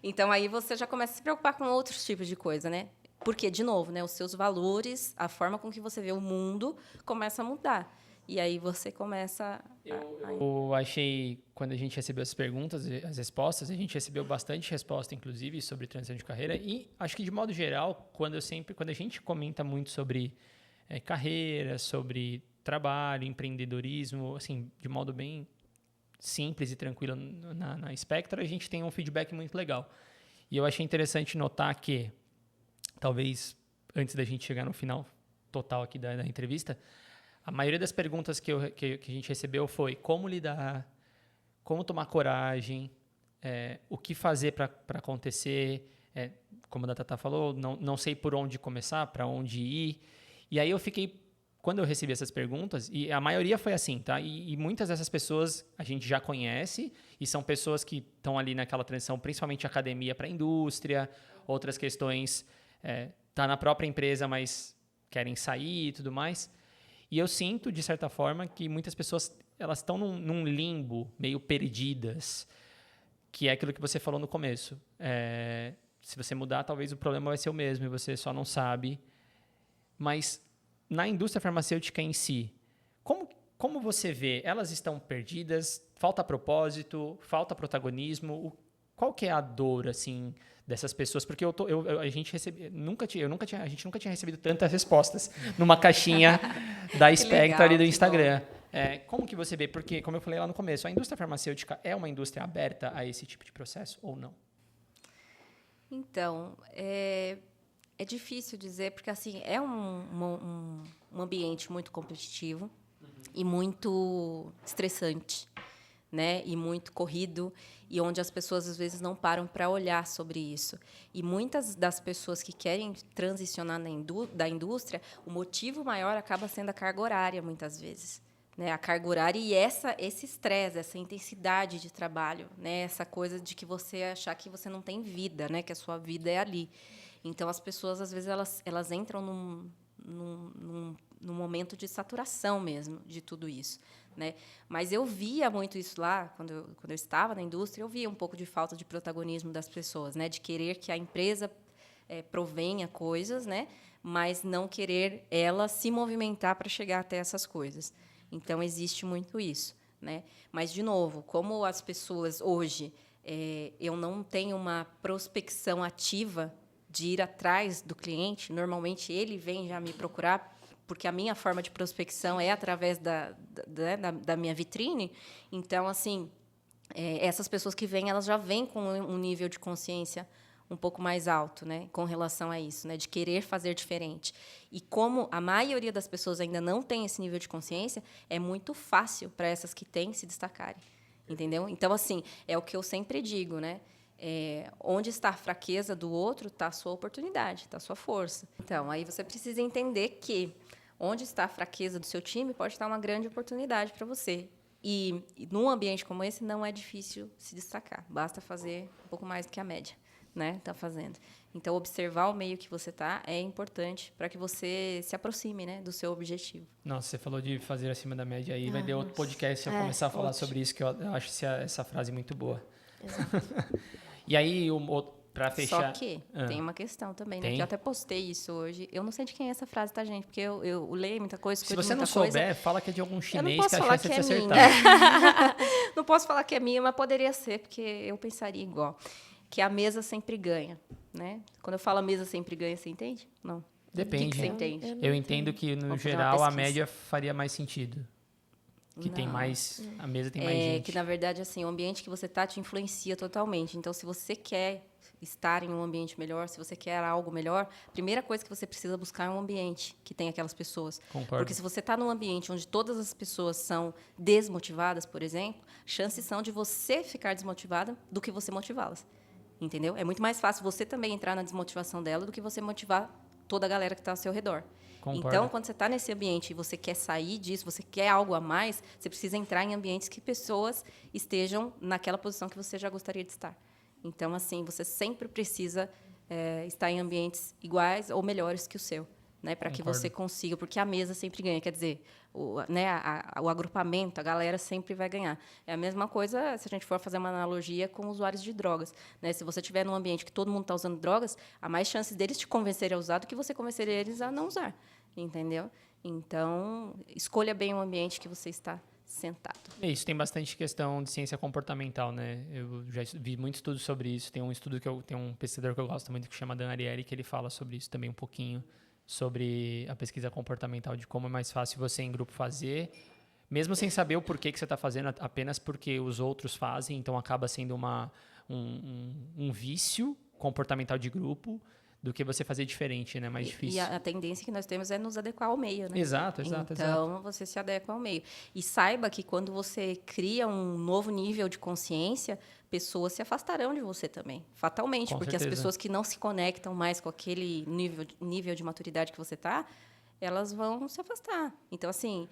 Então, aí você já começa a se preocupar com outros tipos de coisa, né? Porque, de novo, né, os seus valores, a forma com que você vê o mundo começa a mudar. E aí você começa Eu achei, quando a gente recebeu as perguntas, as respostas, a gente recebeu bastante resposta, inclusive, sobre transição de carreira. E acho que, de modo geral, quando a gente comenta muito sobre carreira, sobre trabalho, empreendedorismo, assim, de modo bem simples e tranquilo na Spectra, a gente tem um feedback muito legal. E eu achei interessante notar que, talvez, antes da gente chegar no final total aqui da entrevista, a maioria das perguntas que a gente recebeu foi como lidar, como tomar coragem, o que fazer para acontecer, como a Tatá falou, não sei por onde começar, para onde ir. E aí eu fiquei, quando eu recebi essas perguntas, e a maioria foi assim, tá? E muitas dessas pessoas a gente já conhece, e são pessoas que estão ali naquela transição, principalmente academia para indústria, outras questões, tá na própria empresa, mas querem sair e tudo mais. E eu sinto, de certa forma, que muitas pessoas elas estão num limbo, meio perdidas, que é aquilo que você falou no começo. Se você mudar, talvez o problema vai ser o mesmo, e você só não sabe. Mas na indústria farmacêutica em si, como você vê? Elas estão perdidas? Falta propósito? Falta protagonismo? Qual que é a dor, assim, dessas pessoas? Porque a gente nunca tinha recebido tantas respostas numa caixinha da Spectra ali do Instagram. Como que você vê? Porque, como eu falei lá no começo, a indústria farmacêutica é uma indústria aberta a esse tipo de processo ou não? Então, é difícil dizer, porque assim, é um ambiente muito competitivo e muito estressante, né? E muito corrido, e onde as pessoas, às vezes, não param para olhar sobre isso. E muitas das pessoas que querem transicionar da indústria, o motivo maior acaba sendo a carga horária, muitas vezes. Né? A carga horária e esse estresse, essa intensidade de trabalho, né? Essa coisa de que você achar que você não tem vida, né? Que a sua vida é ali. Então, as pessoas, às vezes, elas entram num momento de saturação mesmo de tudo isso. Né? Mas eu via muito isso lá, quando eu estava na indústria, eu via um pouco de falta de protagonismo das pessoas, né? De querer que a empresa provenha coisas, né? Mas não querer ela se movimentar para chegar até essas coisas. Então, existe muito isso. Né? Mas, de novo, como as pessoas hoje, eu não tenho uma prospecção ativa de ir atrás do cliente, normalmente ele vem já me procurar, porque a minha forma de prospecção é através da minha vitrine. Então, assim, essas pessoas que vêm, elas já vêm com um nível de consciência um pouco mais alto, né, com relação a isso, né, de querer fazer diferente. E como a maioria das pessoas ainda não tem esse nível de consciência, é muito fácil para essas que têm se destacarem, entendeu? Então, assim, é o que eu sempre digo, né? Onde está a fraqueza do outro, está a sua oportunidade, está a sua força. Então, aí você precisa entender que onde está a fraqueza do seu time pode estar uma grande oportunidade para você. E num ambiente como esse, não é difícil se destacar. Basta fazer um pouco mais do que a média, né? Está fazendo. Então, observar o meio que você está é importante para que você se aproxime, né, do seu objetivo. Nossa, você falou de fazer acima da média aí. Vai ter outro podcast se eu começar a falar sobre isso, que eu acho essa frase muito boa. Exato. E aí, para fechar... Só que tem uma questão também, né? Tem? Que eu até postei isso hoje. Eu não sei de quem é essa frase, tá, gente? Porque eu leio muita coisa, Se escuto você não muita coisa. souber, fala que é de algum chinês posso que a falar chance que de você é acertar. não posso falar que é minha, mas poderia ser, porque eu pensaria igual. Que a mesa sempre ganha, né? Quando eu falo a mesa sempre ganha, você entende? Não. Depende. O que você entende? Eu entendo que, no Vamos fazer uma geral, a pesquisa. média faria mais sentido. Que tem Não. mais... A mesa tem mais gente. Que, na verdade, assim, o ambiente que você está te influencia totalmente. Então, se você quer estar em um ambiente melhor, se você quer algo melhor, a primeira coisa que você precisa buscar é um ambiente que tem aquelas pessoas. Concordo. Porque se você está num ambiente onde todas as pessoas são desmotivadas, por exemplo, chances são de você ficar desmotivada do que você motivá-las. Entendeu? É muito mais fácil você também entrar na desmotivação dela do que você motivar toda a galera que está ao seu redor. Concordo. Então, quando você está nesse ambiente e você quer sair disso, você quer algo a mais, você precisa entrar em ambientes que pessoas estejam naquela posição que você já gostaria de estar. Então, assim, você sempre precisa estar em ambientes iguais ou melhores que o seu, né, para que você consiga, porque a mesa sempre ganha. Quer dizer, o agrupamento, a galera sempre vai ganhar. É a mesma coisa se a gente for fazer uma analogia com usuários de drogas. Né? Se você estiver num ambiente que todo mundo está usando drogas, há mais chances deles te convencerem a usar do que você convencer eles a não usar. Entendeu? Então, escolha bem o ambiente que você está sentado. Isso, tem bastante questão de ciência comportamental, né? Eu já vi muito estudo sobre isso. Tem um estudo tem um pesquisador que eu gosto muito que chama Dan Ariely, que ele fala sobre isso também um pouquinho, sobre a pesquisa comportamental, de como é mais fácil você em grupo fazer, mesmo sem saber o porquê que você está fazendo, apenas porque os outros fazem, então acaba sendo um vício comportamental de grupo, do que você fazer diferente, né? Mais difícil. E a tendência que nós temos é nos adequar ao meio, né? Exato. Então, você se adequa ao meio. E saiba que quando você cria um novo nível de consciência, pessoas se afastarão de você também, fatalmente. Com porque certeza. as pessoas que não se conectam mais com aquele nível de maturidade que você está, elas vão se afastar. Então, assim,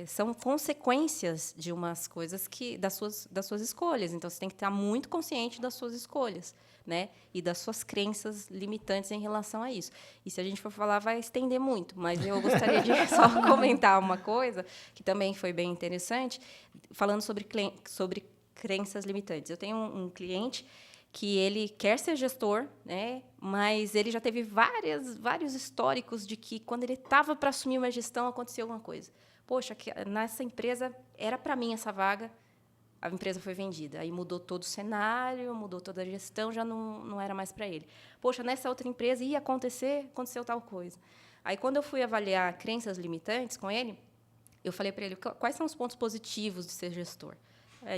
são consequências de umas coisas das suas escolhas. Então, você tem que estar muito consciente das suas escolhas, né? E das suas crenças limitantes em relação a isso. E se a gente for falar, vai estender muito, mas eu gostaria de só comentar uma coisa que também foi bem interessante, falando sobre crenças limitantes. Eu tenho um cliente que ele quer ser gestor, né? Mas ele já teve vários históricos de que, quando ele estava para assumir uma gestão, aconteceu alguma coisa. Poxa, nessa empresa era para mim essa vaga, a empresa foi vendida. Aí mudou todo o cenário, mudou toda a gestão, já não era mais para ele. Poxa, nessa outra empresa aconteceu tal coisa. Aí, quando eu fui avaliar crenças limitantes com ele, eu falei para ele, quais são os pontos positivos de ser gestor?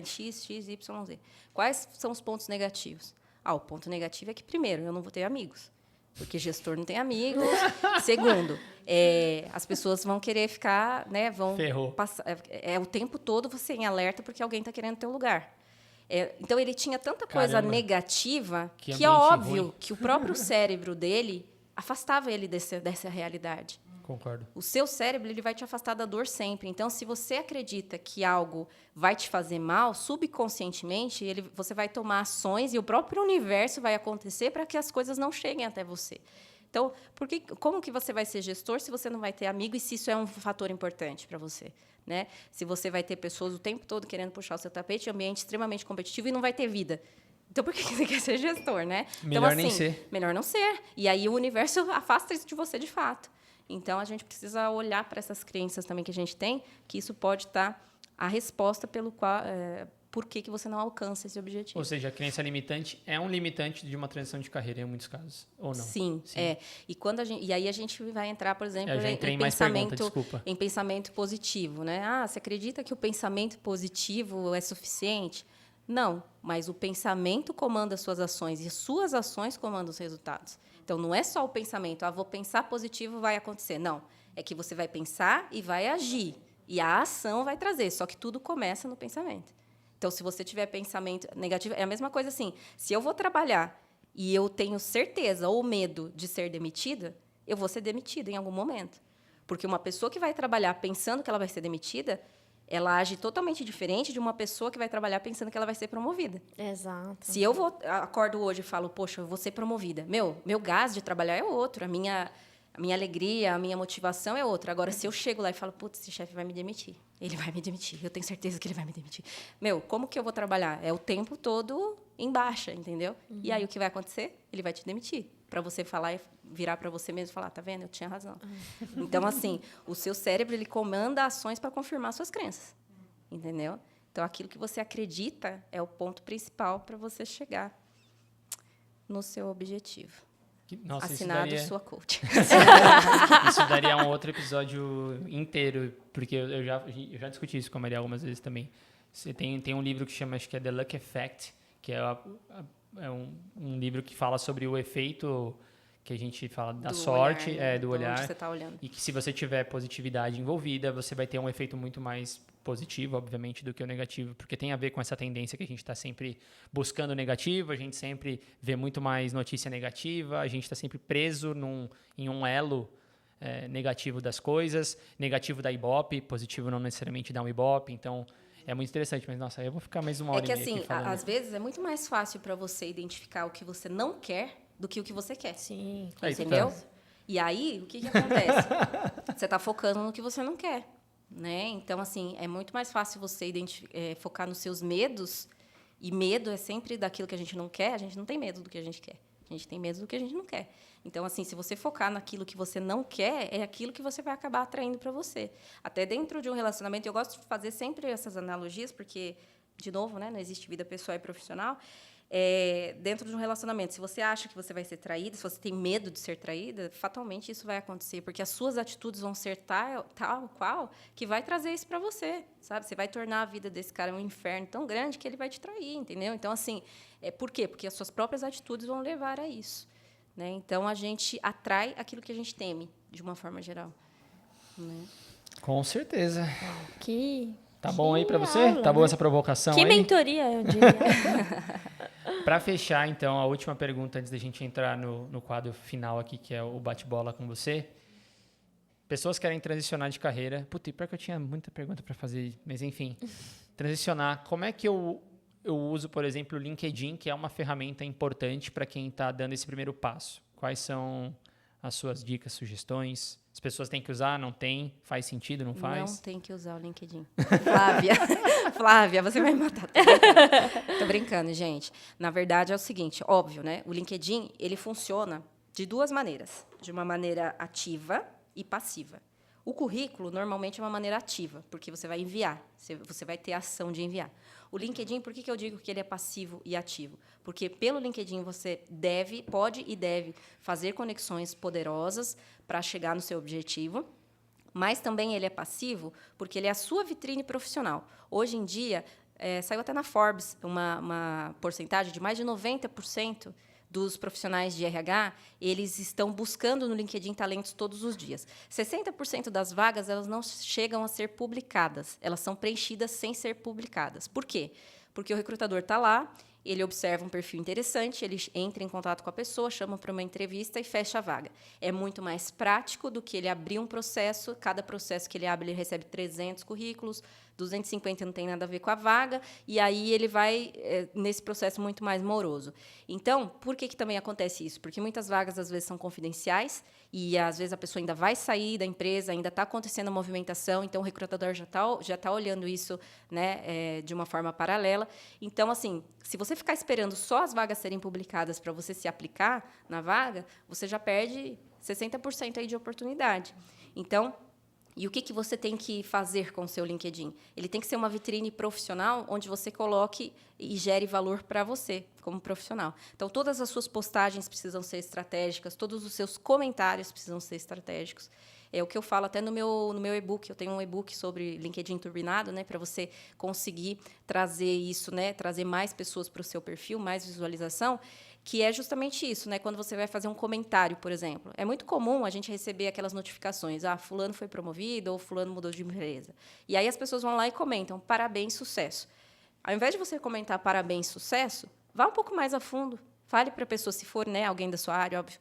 X, Y, Z. Quais são os pontos negativos? O ponto negativo é que, primeiro, eu não vou ter amigos. porque gestor não tem amigo. Segundo, as pessoas vão querer ficar, né, vão Ferrou. passar, o tempo todo você em alerta porque alguém está querendo teu lugar. Então, ele tinha tanta coisa Caramba. negativa Que que é ambiente óbvio ruim. que o próprio cérebro dele afastava ele dessa realidade. Concordo. O seu cérebro ele vai te afastar da dor sempre. Então, se você acredita que algo vai te fazer mal, subconscientemente, você vai tomar ações e o próprio universo vai acontecer para que as coisas não cheguem até você. Então, como que você vai ser gestor se você não vai ter amigo e se isso é um fator importante para você? Né? Se você vai ter pessoas o tempo todo querendo puxar o seu tapete, ambiente extremamente competitivo e não vai ter vida. Então, por que você quer ser gestor, né? Melhor então, nem ser. Melhor não ser. E aí o universo afasta isso de você de fato. Então, a gente precisa olhar para essas crenças também que a gente tem, que isso pode estar a resposta pelo qual... por que você não alcança esse objetivo. Ou seja, a crença limitante é um limitante de uma transição de carreira em muitos casos, ou não? Sim. E aí a gente vai entrar, por exemplo, Eu já entrei em mais pergunta, desculpa. em pensamento positivo, né? Você acredita que o pensamento positivo é suficiente? Não, mas o pensamento comanda as suas ações e suas ações comandam os resultados. Então, não é só o pensamento, vou pensar positivo, vai acontecer. Não, é que você vai pensar e vai agir. E a ação vai trazer, só que tudo começa no pensamento. Então, se você tiver pensamento negativo, é a mesma coisa assim. Se eu vou trabalhar e eu tenho certeza ou medo de ser demitida, eu vou ser demitida em algum momento. Porque uma pessoa que vai trabalhar pensando que ela vai ser demitida, ela age totalmente diferente de uma pessoa que vai trabalhar pensando que ela vai ser promovida. Exato. Se eu acordo hoje e falo, poxa, eu vou ser promovida, meu gás de trabalhar é outro, a minha alegria, a minha motivação é outra. Agora, se eu chego lá e falo, putz, esse chefe vai me demitir, ele vai me demitir, eu tenho certeza que ele vai me demitir. Como que eu vou trabalhar? É o tempo todo em baixa, entendeu? Uhum. E aí, o que vai acontecer? Ele vai te demitir. Para você falar e virar para você mesmo e falar, tá vendo? Eu tinha razão. Uhum. Então, assim, o seu cérebro, ele comanda ações para confirmar suas crenças, entendeu? Então, aquilo que você acredita é o ponto principal para você chegar no seu objetivo. Nossa, assinado sua coach. Isso daria um outro episódio inteiro, porque eu já discuti isso com a Maria algumas vezes também. Você tem um livro que chama, acho que é The Luck Effect, que é um livro que fala sobre o efeito que a gente fala da sorte, olhar, do olhar, onde você tá olhando. E que se você tiver positividade envolvida, você vai ter um efeito muito mais positivo, obviamente, do que o negativo, porque tem a ver com essa tendência que a gente está sempre buscando o negativo, a gente sempre vê muito mais notícia negativa, a gente está sempre preso em um elo negativo das coisas, negativo da Ibope, positivo não necessariamente dá um Ibope, então é muito interessante, mas nossa, eu vou ficar mais uma hora e meia aqui falando. Às vezes é muito mais fácil para você identificar o que você não quer do que o que você quer. Sim. Entendeu? E aí, o que acontece? Você está focando no que você não quer. Né? Então, assim, é muito mais fácil você focar nos seus medos, e medo é sempre daquilo que a gente não quer. A gente não tem medo do que a gente quer, a gente tem medo do que a gente não quer. Então, assim, se você focar naquilo que você não quer, é aquilo que você vai acabar atraindo para você. Até dentro de um relacionamento, eu gosto de fazer sempre essas analogias, porque, de novo, né, não existe vida pessoal e profissional. Dentro de um relacionamento, se você acha que você vai ser traída, se você tem medo de ser traída, fatalmente isso vai acontecer, porque as suas atitudes vão ser tal qual que vai trazer isso para você, sabe? Você vai tornar a vida desse cara um inferno tão grande que ele vai te trair, entendeu? Então, assim, por quê? Porque as suas próprias atitudes vão levar a isso, né? Então, a gente atrai aquilo que a gente teme, de uma forma geral, né? Com certeza. Tá bom aí para você? Aula, tá boa né? essa provocação Que aí? mentoria, eu diria. Para fechar, então, a última pergunta antes da gente entrar no quadro final aqui, que é o bate-bola com você. Pessoas querem transicionar de carreira. Putz, pior que eu tinha muita pergunta para fazer, mas enfim. Transicionar. Como é que eu uso, por exemplo, o LinkedIn, que é uma ferramenta importante para quem está dando esse primeiro passo? Quais são as suas dicas, sugestões? As pessoas têm que usar, não tem? Faz sentido, não faz? Não tem que usar o LinkedIn. Flávia, você vai me matar. Tô brincando, gente. Na verdade, é o seguinte, óbvio, né? O LinkedIn, ele funciona de duas maneiras. De uma maneira ativa e passiva. O currículo, normalmente, é uma maneira ativa, porque você vai enviar. Você vai ter a ação de enviar. O LinkedIn, por que eu digo que ele é passivo e ativo? Porque pelo LinkedIn você pode e deve fazer conexões poderosas para chegar no seu objetivo, mas também ele é passivo porque ele é a sua vitrine profissional. Hoje em dia, saiu até na Forbes uma porcentagem de mais de 90% dos profissionais de RH, eles estão buscando no LinkedIn talentos todos os dias. 60% das vagas, elas não chegam a ser publicadas. Elas são preenchidas sem ser publicadas. Por quê? Porque o recrutador está lá, ele observa um perfil interessante, ele entra em contato com a pessoa, chama para uma entrevista e fecha a vaga. É muito mais prático do que ele abrir um processo. Cada processo que ele abre, ele recebe 300 currículos, 250 não tem nada a ver com a vaga, e aí ele vai nesse processo muito mais moroso. Então, por que também acontece isso? Porque muitas vagas, às vezes, são confidenciais, e, às vezes, a pessoa ainda vai sair da empresa, ainda está acontecendo a movimentação, então o recrutador já tá olhando isso, né, de uma forma paralela. Então, assim, se você ficar esperando só as vagas serem publicadas para você se aplicar na vaga, você já perde 60% aí de oportunidade. Então, e o que você tem que fazer com o seu LinkedIn? Ele tem que ser uma vitrine profissional onde você coloque e gere valor para você, como profissional. Então, todas as suas postagens precisam ser estratégicas, todos os seus comentários precisam ser estratégicos. É o que eu falo até no meu e-book. Eu tenho um e-book sobre LinkedIn turbinado, né, para você conseguir trazer isso, né, trazer mais pessoas para o seu perfil, mais visualização, que é justamente isso, né? Quando você vai fazer um comentário, por exemplo. É muito comum a gente receber aquelas notificações, fulano foi promovido ou fulano mudou de empresa. E aí as pessoas vão lá e comentam, parabéns, sucesso. Ao invés de você comentar parabéns, sucesso, vá um pouco mais a fundo. Fale para a pessoa, se for, né, alguém da sua área, óbvio.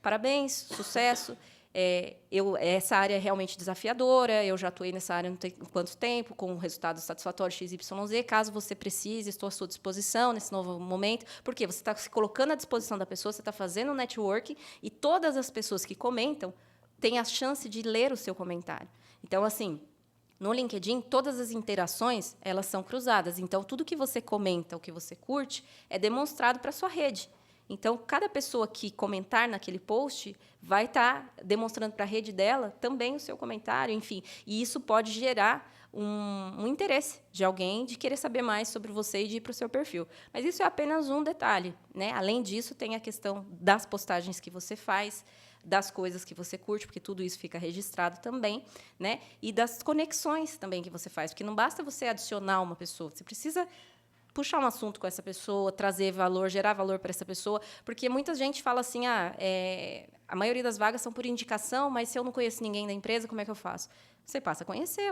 Parabéns, sucesso. Essa área é realmente desafiadora, eu já atuei nessa área não sei quanto tempo, com resultados satisfatórios XYZ, caso você precise, estou à sua disposição nesse novo momento, porque você está se colocando à disposição da pessoa, você está fazendo networking, e todas as pessoas que comentam têm a chance de ler o seu comentário. Então, assim, no LinkedIn, todas as interações, elas são cruzadas, então, tudo que você comenta, o que você curte, é demonstrado para a sua rede. Então, cada pessoa que comentar naquele post vai estar demonstrando para a rede dela também o seu comentário, enfim. E isso pode gerar um interesse de alguém de querer saber mais sobre você e de ir para o seu perfil. Mas isso é apenas um detalhe, né? Além disso, tem a questão das postagens que você faz, das coisas que você curte, porque tudo isso fica registrado também, né? E das conexões também que você faz, porque não basta você adicionar uma pessoa, você precisa puxar um assunto com essa pessoa, trazer valor, gerar valor para essa pessoa, porque muita gente fala assim, a maioria das vagas são por indicação, mas se eu não conheço ninguém da empresa, como é que eu faço? Você passa a conhecer,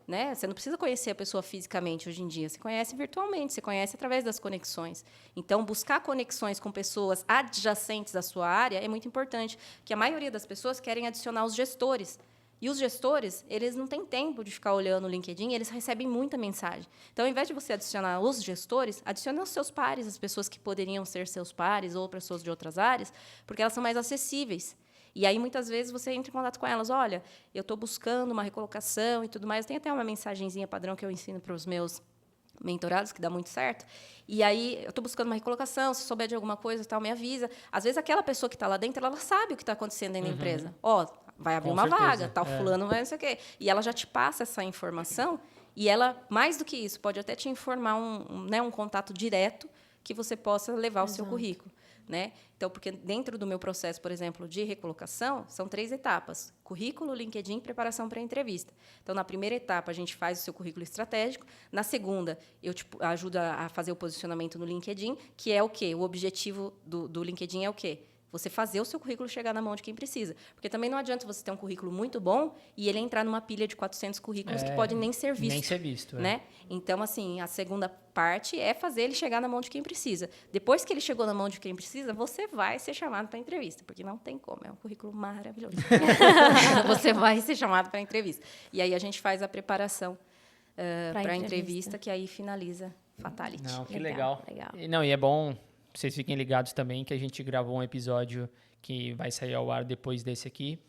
né? Você não precisa conhecer a pessoa fisicamente hoje em dia, você conhece virtualmente, você conhece através das conexões. Então, buscar conexões com pessoas adjacentes à sua área é muito importante, porque a maioria das pessoas querem adicionar os gestores. E os gestores, eles não têm tempo de ficar olhando o LinkedIn, eles recebem muita mensagem. Então, ao invés de você adicionar os gestores, adicione os seus pares, as pessoas que poderiam ser seus pares ou pessoas de outras áreas, porque elas são mais acessíveis. E aí, muitas vezes, você entra em contato com elas. Olha, eu estou buscando uma recolocação e tudo mais. Tem até uma mensagenzinha padrão que eu ensino para os meus mentorados, que dá muito certo. E aí, eu estou buscando uma recolocação, se souber de alguma coisa, tal, me avisa. Às vezes, aquela pessoa que está lá dentro, ela sabe o que está acontecendo dentro da empresa. Vai abrir uma vaga, tal fulano vai não sei o quê. E ela já te passa essa informação, e ela, mais do que isso, pode até te informar um contato direto que você possa levar o seu currículo. Né? Então, porque dentro do meu processo, por exemplo, de recolocação, são 3 etapas: currículo, LinkedIn e preparação para a entrevista. Então, na primeira etapa, a gente faz o seu currículo estratégico. Na segunda, eu te ajudo a fazer o posicionamento no LinkedIn, que é o quê? O objetivo do LinkedIn é o quê? Você fazer o seu currículo chegar na mão de quem precisa. Porque também não adianta você ter um currículo muito bom e ele entrar numa pilha de 400 currículos que pode nem ser visto. Nem ser visto, né? Então, assim, a segunda parte é fazer ele chegar na mão de quem precisa. Depois que ele chegou na mão de quem precisa, você vai ser chamado para a entrevista, porque não tem como, é um currículo maravilhoso. Você vai ser chamado para a entrevista. E aí a gente faz a preparação para a entrevista, que aí finaliza Fatality. Não, que legal. E é bom... Vocês fiquem ligados também que a gente gravou um episódio que vai sair ao ar depois desse aqui,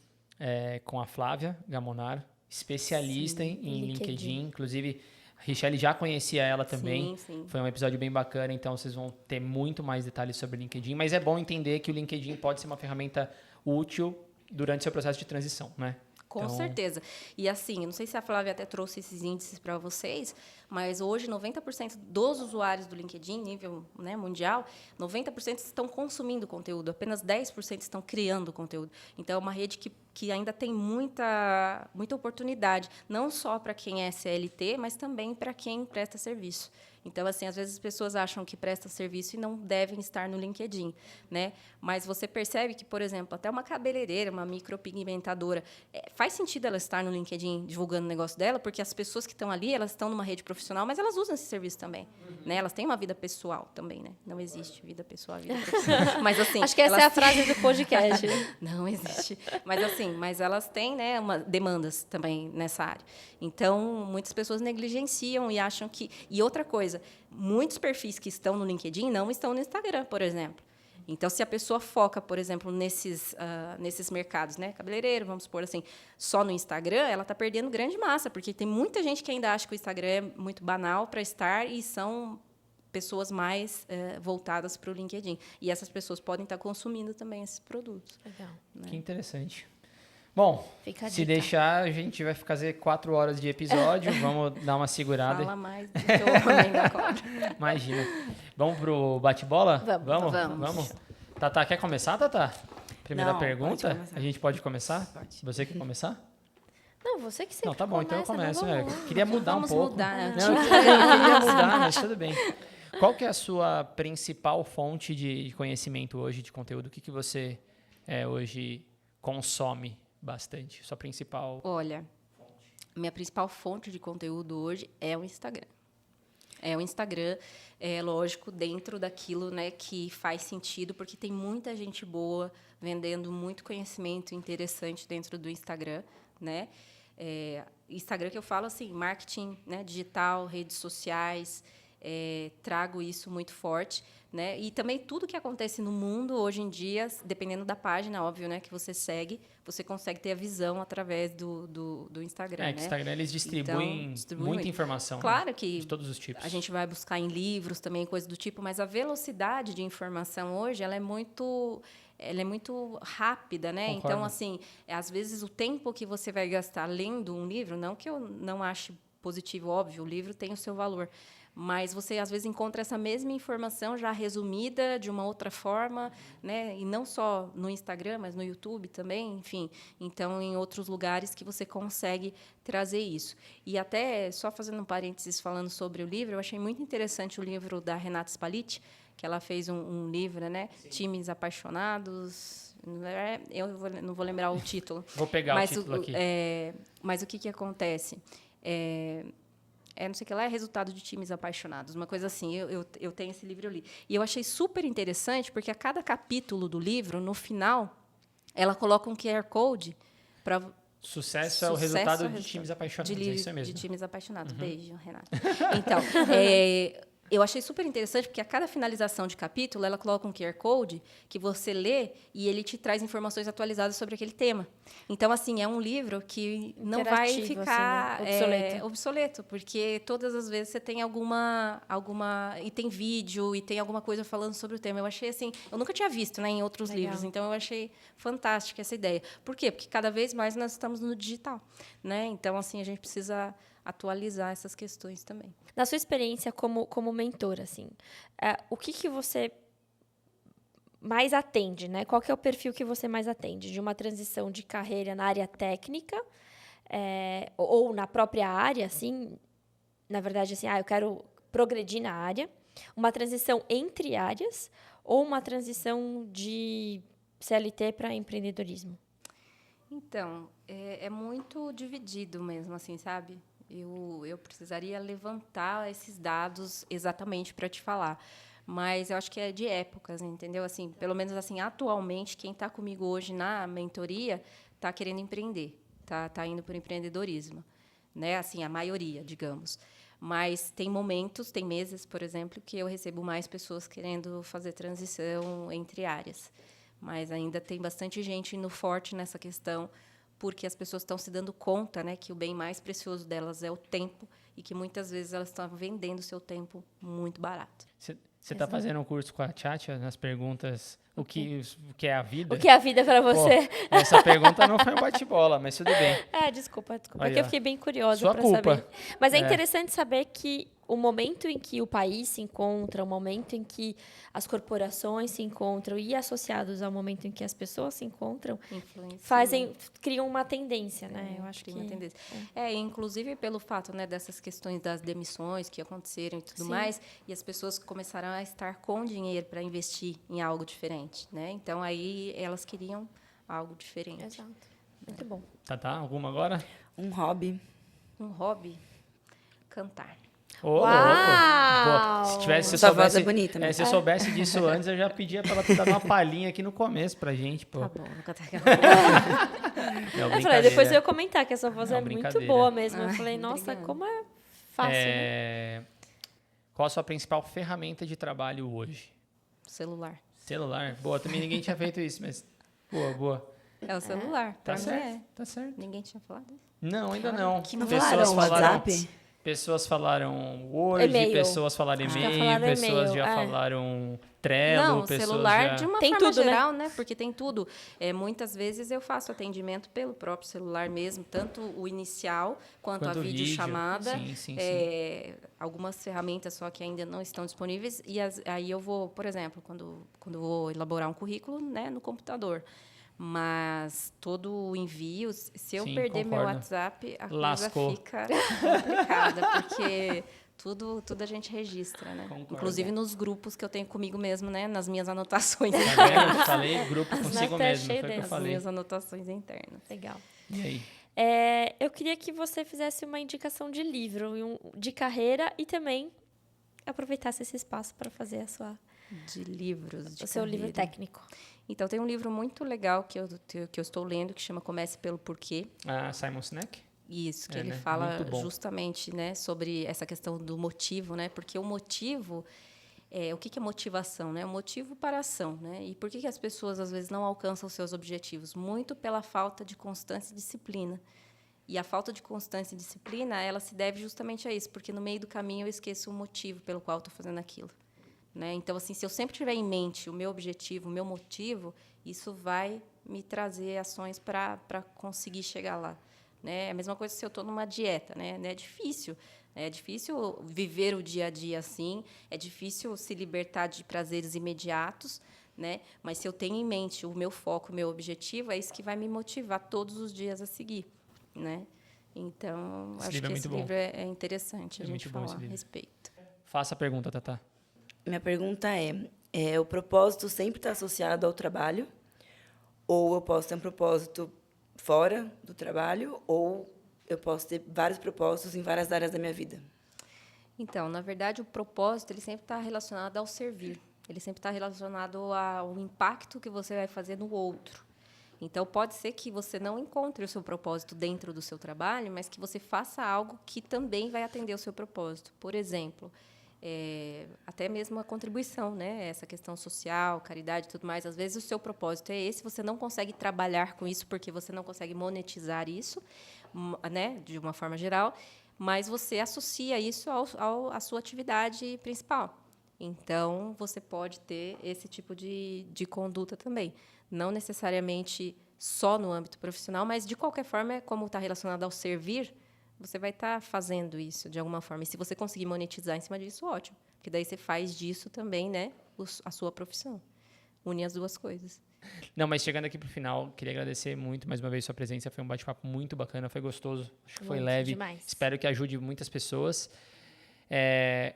com a Flávia Gamonar, especialista em LinkedIn. Inclusive, a Richelle já conhecia ela também. Sim. Foi um episódio bem bacana, então vocês vão ter muito mais detalhes sobre o LinkedIn. Mas é bom entender que o LinkedIn pode ser uma ferramenta útil durante o seu processo de transição, né? Com certeza. E assim, não sei se a Flávia até trouxe esses índices para vocês, mas hoje 90% dos usuários do LinkedIn, nível, né, mundial, 90% estão consumindo conteúdo, apenas 10% estão criando conteúdo. Então, é uma rede que ainda tem muita oportunidade, não só para quem é CLT, mas também para quem presta serviço. Então, assim, às vezes as pessoas acham que prestam serviço e não devem estar no LinkedIn, né? Mas você percebe que, por exemplo, até uma cabeleireira, uma micropigmentadora, faz sentido ela estar no LinkedIn divulgando o negócio dela, porque as pessoas que estão ali, elas estão numa rede profissional, mas elas usam esse serviço também, né? Elas têm uma vida pessoal também, né? Não existe vida pessoal, vida profissional. Mas, assim, acho que essa é a frase do podcast. Não existe. Mas, assim, elas têm, né, demandas também nessa área. Então, muitas pessoas negligenciam e acham que... E outra coisa, muitos perfis que estão no LinkedIn não estão no Instagram, por exemplo. Então, se a pessoa foca, por exemplo, nesses mercados, né, cabeleireiro, vamos supor assim, só no Instagram, ela está perdendo grande massa, porque tem muita gente que ainda acha que o Instagram é muito banal para estar e são pessoas mais voltadas para o LinkedIn. E essas pessoas podem estar consumindo também esses produtos. Legal. Né? Que interessante. Bom, se deixar, a gente vai fazer 4 horas de episódio, vamos dar uma segurada. Fala mais do que o homem da cobra. Imagina. Vamos pro bate-bola? Vamos. Tatá, quer começar, Tatá? Primeira Não, pergunta? pode começar. A gente pode começar? Pode. Você quer começar? Não, você que sempre Não, tá bom, então eu começa, começo. né? Vamos lá. Queria mudar Vamos um pouco. mudar, né? Não, eu queria mudar, mas tudo bem. Qual que é a sua principal fonte de conhecimento hoje, de conteúdo? O que você hoje consome bastante? Sua principal... Olha, minha principal fonte de conteúdo hoje é o Instagram. É o Instagram, lógico, dentro daquilo, né, que faz sentido, porque tem muita gente boa vendendo muito conhecimento interessante dentro do Instagram, né? Instagram que eu falo assim, marketing, né, digital, redes sociais, trago isso muito forte, né? E também tudo que acontece no mundo hoje em dia, dependendo da página, óbvio, né, que você segue, você consegue ter a visão através do Instagram. que o Instagram eles distribuem muita informação. Claro né? que de todos os tipos. A gente vai buscar em livros também, coisas do tipo, mas a velocidade de informação hoje ela é muito rápida, né? Concordo. Então, assim, às vezes o tempo que você vai gastar lendo um livro, não que eu não ache positivo, óbvio, o livro tem o seu valor, mas você, às vezes, encontra essa mesma informação já resumida de uma outra forma, né? E não só no Instagram, mas no YouTube também, enfim. Então, em outros lugares que você consegue trazer isso. E até, só fazendo um parênteses falando sobre o livro, eu achei muito interessante o livro da Renata Spalletti, que ela fez um livro, né? Sim. Times Apaixonados. Eu não vou lembrar o título. Vou pegar o título aqui. Mas o que acontece? Não sei o que lá, é resultado de times apaixonados, uma coisa assim. Eu tenho esse livro, eu li. E eu achei super interessante, porque a cada capítulo do livro, no final, ela coloca um QR Code para... Sucesso é o resultado de times apaixonados, é isso mesmo. De times apaixonados. Uhum. Beijo, Renata. Então, eu achei super interessante, porque a cada finalização de capítulo, ela coloca um QR Code que você lê e ele te traz informações atualizadas sobre aquele tema. Então, assim, é um livro que não vai ficar assim, né? obsoleto, porque todas as vezes você tem alguma... E tem vídeo, e tem alguma coisa falando sobre o tema. Eu achei, assim... Eu nunca tinha visto, né, em outros livros, então eu achei fantástica essa ideia. Por quê? Porque cada vez mais nós estamos no digital, né? Então, assim, a gente precisa atualizar essas questões também. Na sua experiência como mentora, assim, o que você mais atende, né? Qual que é o perfil que você mais atende? De uma transição de carreira na área técnica ou na própria área, assim, na verdade, assim, eu quero progredir na área, uma transição entre áreas ou uma transição de CLT para empreendedorismo? Então, é muito dividido mesmo, assim, sabe? Eu precisaria levantar esses dados exatamente para te falar. Mas eu acho que é de épocas, entendeu? Assim, pelo menos assim, atualmente, quem está comigo hoje na mentoria está querendo empreender, tá indo para o empreendedorismo, né? Assim, a maioria, digamos. Mas tem momentos, tem meses, por exemplo, que eu recebo mais pessoas querendo fazer transição entre áreas. Mas ainda tem bastante gente indo forte nessa questão, porque as pessoas estão se dando conta, né, que o bem mais precioso delas é o tempo e que muitas vezes elas estão vendendo o seu tempo muito barato. Você está fazendo um curso com a Tchatcha nas perguntas o que é a vida? O que é a vida para você? Pô, essa pergunta não foi um bate-bola, mas tudo bem. Desculpa. Olha, é que eu fiquei bem curiosa para saber. Mas é interessante saber que o momento em que o país se encontra, o momento em que as corporações se encontram e associados ao momento em que as pessoas se encontram, criam uma tendência, né? Eu acho que uma tendência. Inclusive pelo fato, né, dessas questões das demissões que aconteceram e tudo mais, e as pessoas começaram a estar com dinheiro para investir em algo diferente, né? Então aí elas queriam algo diferente. Exato. Muito bom. Tá, alguma agora? Um hobby. Um hobby, cantar. Ô, Uau! louco. Pô, se eu Sua voz soubesse, é bonita, né? se eu soubesse disso antes, eu já pedia pra ela ter dado uma palhinha aqui no começo pra gente, pô. Tá bom, vou cantar aquela. Eu falei, depois eu ia comentar que a sua voz Não, é muito brincadeira. boa mesmo. Eu Ai, falei, nossa, obrigada. como é fácil, né? Qual a sua principal ferramenta de trabalho hoje? Celular. Celular? Boa, também ninguém tinha feito isso, mas boa. É o celular. Tá pra mim certo, tá certo. Ninguém tinha falado isso? Não, ainda não. Não falaram WhatsApp? Pessoas falaram Word, E-mail. pessoas falaram Acho que e-mail, falaram pessoas e-mail, já falaram Trello, Não, pessoas celular já... de uma Tem forma tudo, né? geral, né? Porque tem tudo. Muitas vezes eu faço atendimento pelo próprio celular mesmo, tanto o inicial quanto a Quanto o vídeo. videochamada. Sim. Algumas ferramentas só que ainda não estão disponíveis. E aí eu vou, por exemplo, quando vou elaborar um currículo, né, no computador. Mas todo o envio, se eu Sim, perder meu concordo. WhatsApp, a Lascou. coisa fica complicada, porque tudo a gente registra, né? Concordo. Inclusive nos grupos que eu tenho comigo mesmo, né? Nas minhas anotações. Tá vendo? Eu falei grupo As consigo notas mesmo, cheias foi o que eu delas. As falei. minhas anotações internas. Legal. E aí? Eu queria que você fizesse uma indicação de livro, de carreira e também aproveitasse esse espaço para fazer De livros, de o seu livro carreira. técnico. Então, tem um livro muito legal que eu estou lendo, que chama Comece pelo Porquê. Ah, Simon Sinek? Isso, que ele né? fala Muito bom. justamente, né, sobre essa questão do motivo, né? Porque o motivo, o que é motivação, né? O motivo para a ação, né? E por que as pessoas às vezes não alcançam os seus objetivos? Muito pela falta de constância e disciplina. E a falta de constância e disciplina, ela se deve justamente a isso, porque no meio do caminho eu esqueço o motivo pelo qual estou fazendo aquilo. Né? Então, assim, se eu sempre tiver em mente o meu objetivo, o meu motivo, isso vai me trazer ações para conseguir chegar lá. Né? É a mesma coisa se eu estou numa dieta. Né? É difícil. É difícil viver o dia a dia assim, é difícil se libertar de prazeres imediatos, né? Mas se eu tenho em mente o meu foco, o meu objetivo, é isso que vai me motivar todos os dias a seguir. Né? Então, acho que esse livro é interessante a gente falar a respeito. Faça a pergunta, Tatá. Minha pergunta o propósito sempre está associado ao trabalho? Ou eu posso ter um propósito fora do trabalho? Ou eu posso ter vários propósitos em várias áreas da minha vida? Então, na verdade, o propósito ele sempre está relacionado ao servir. Ele sempre está relacionado ao impacto que você vai fazer no outro. Então, pode ser que você não encontre o seu propósito dentro do seu trabalho, mas que você faça algo que também vai atender o seu propósito. Por exemplo, até mesmo a contribuição, né? Essa questão social, caridade e tudo mais. Às vezes, o seu propósito é esse, você não consegue trabalhar com isso porque você não consegue monetizar isso, né? De uma forma geral, mas você associa isso à sua atividade principal. Então, você pode ter esse tipo de conduta também. Não necessariamente só no âmbito profissional, mas, de qualquer forma, como está relacionado ao servir, você vai estar fazendo isso de alguma forma. E se você conseguir monetizar em cima disso, ótimo. Porque daí você faz disso também, né, a sua profissão. Une as duas coisas. Não, mas chegando aqui para o final, queria agradecer muito mais uma vez sua presença. Foi um bate-papo muito bacana, foi gostoso, acho que foi leve. Demais. Espero que ajude muitas pessoas.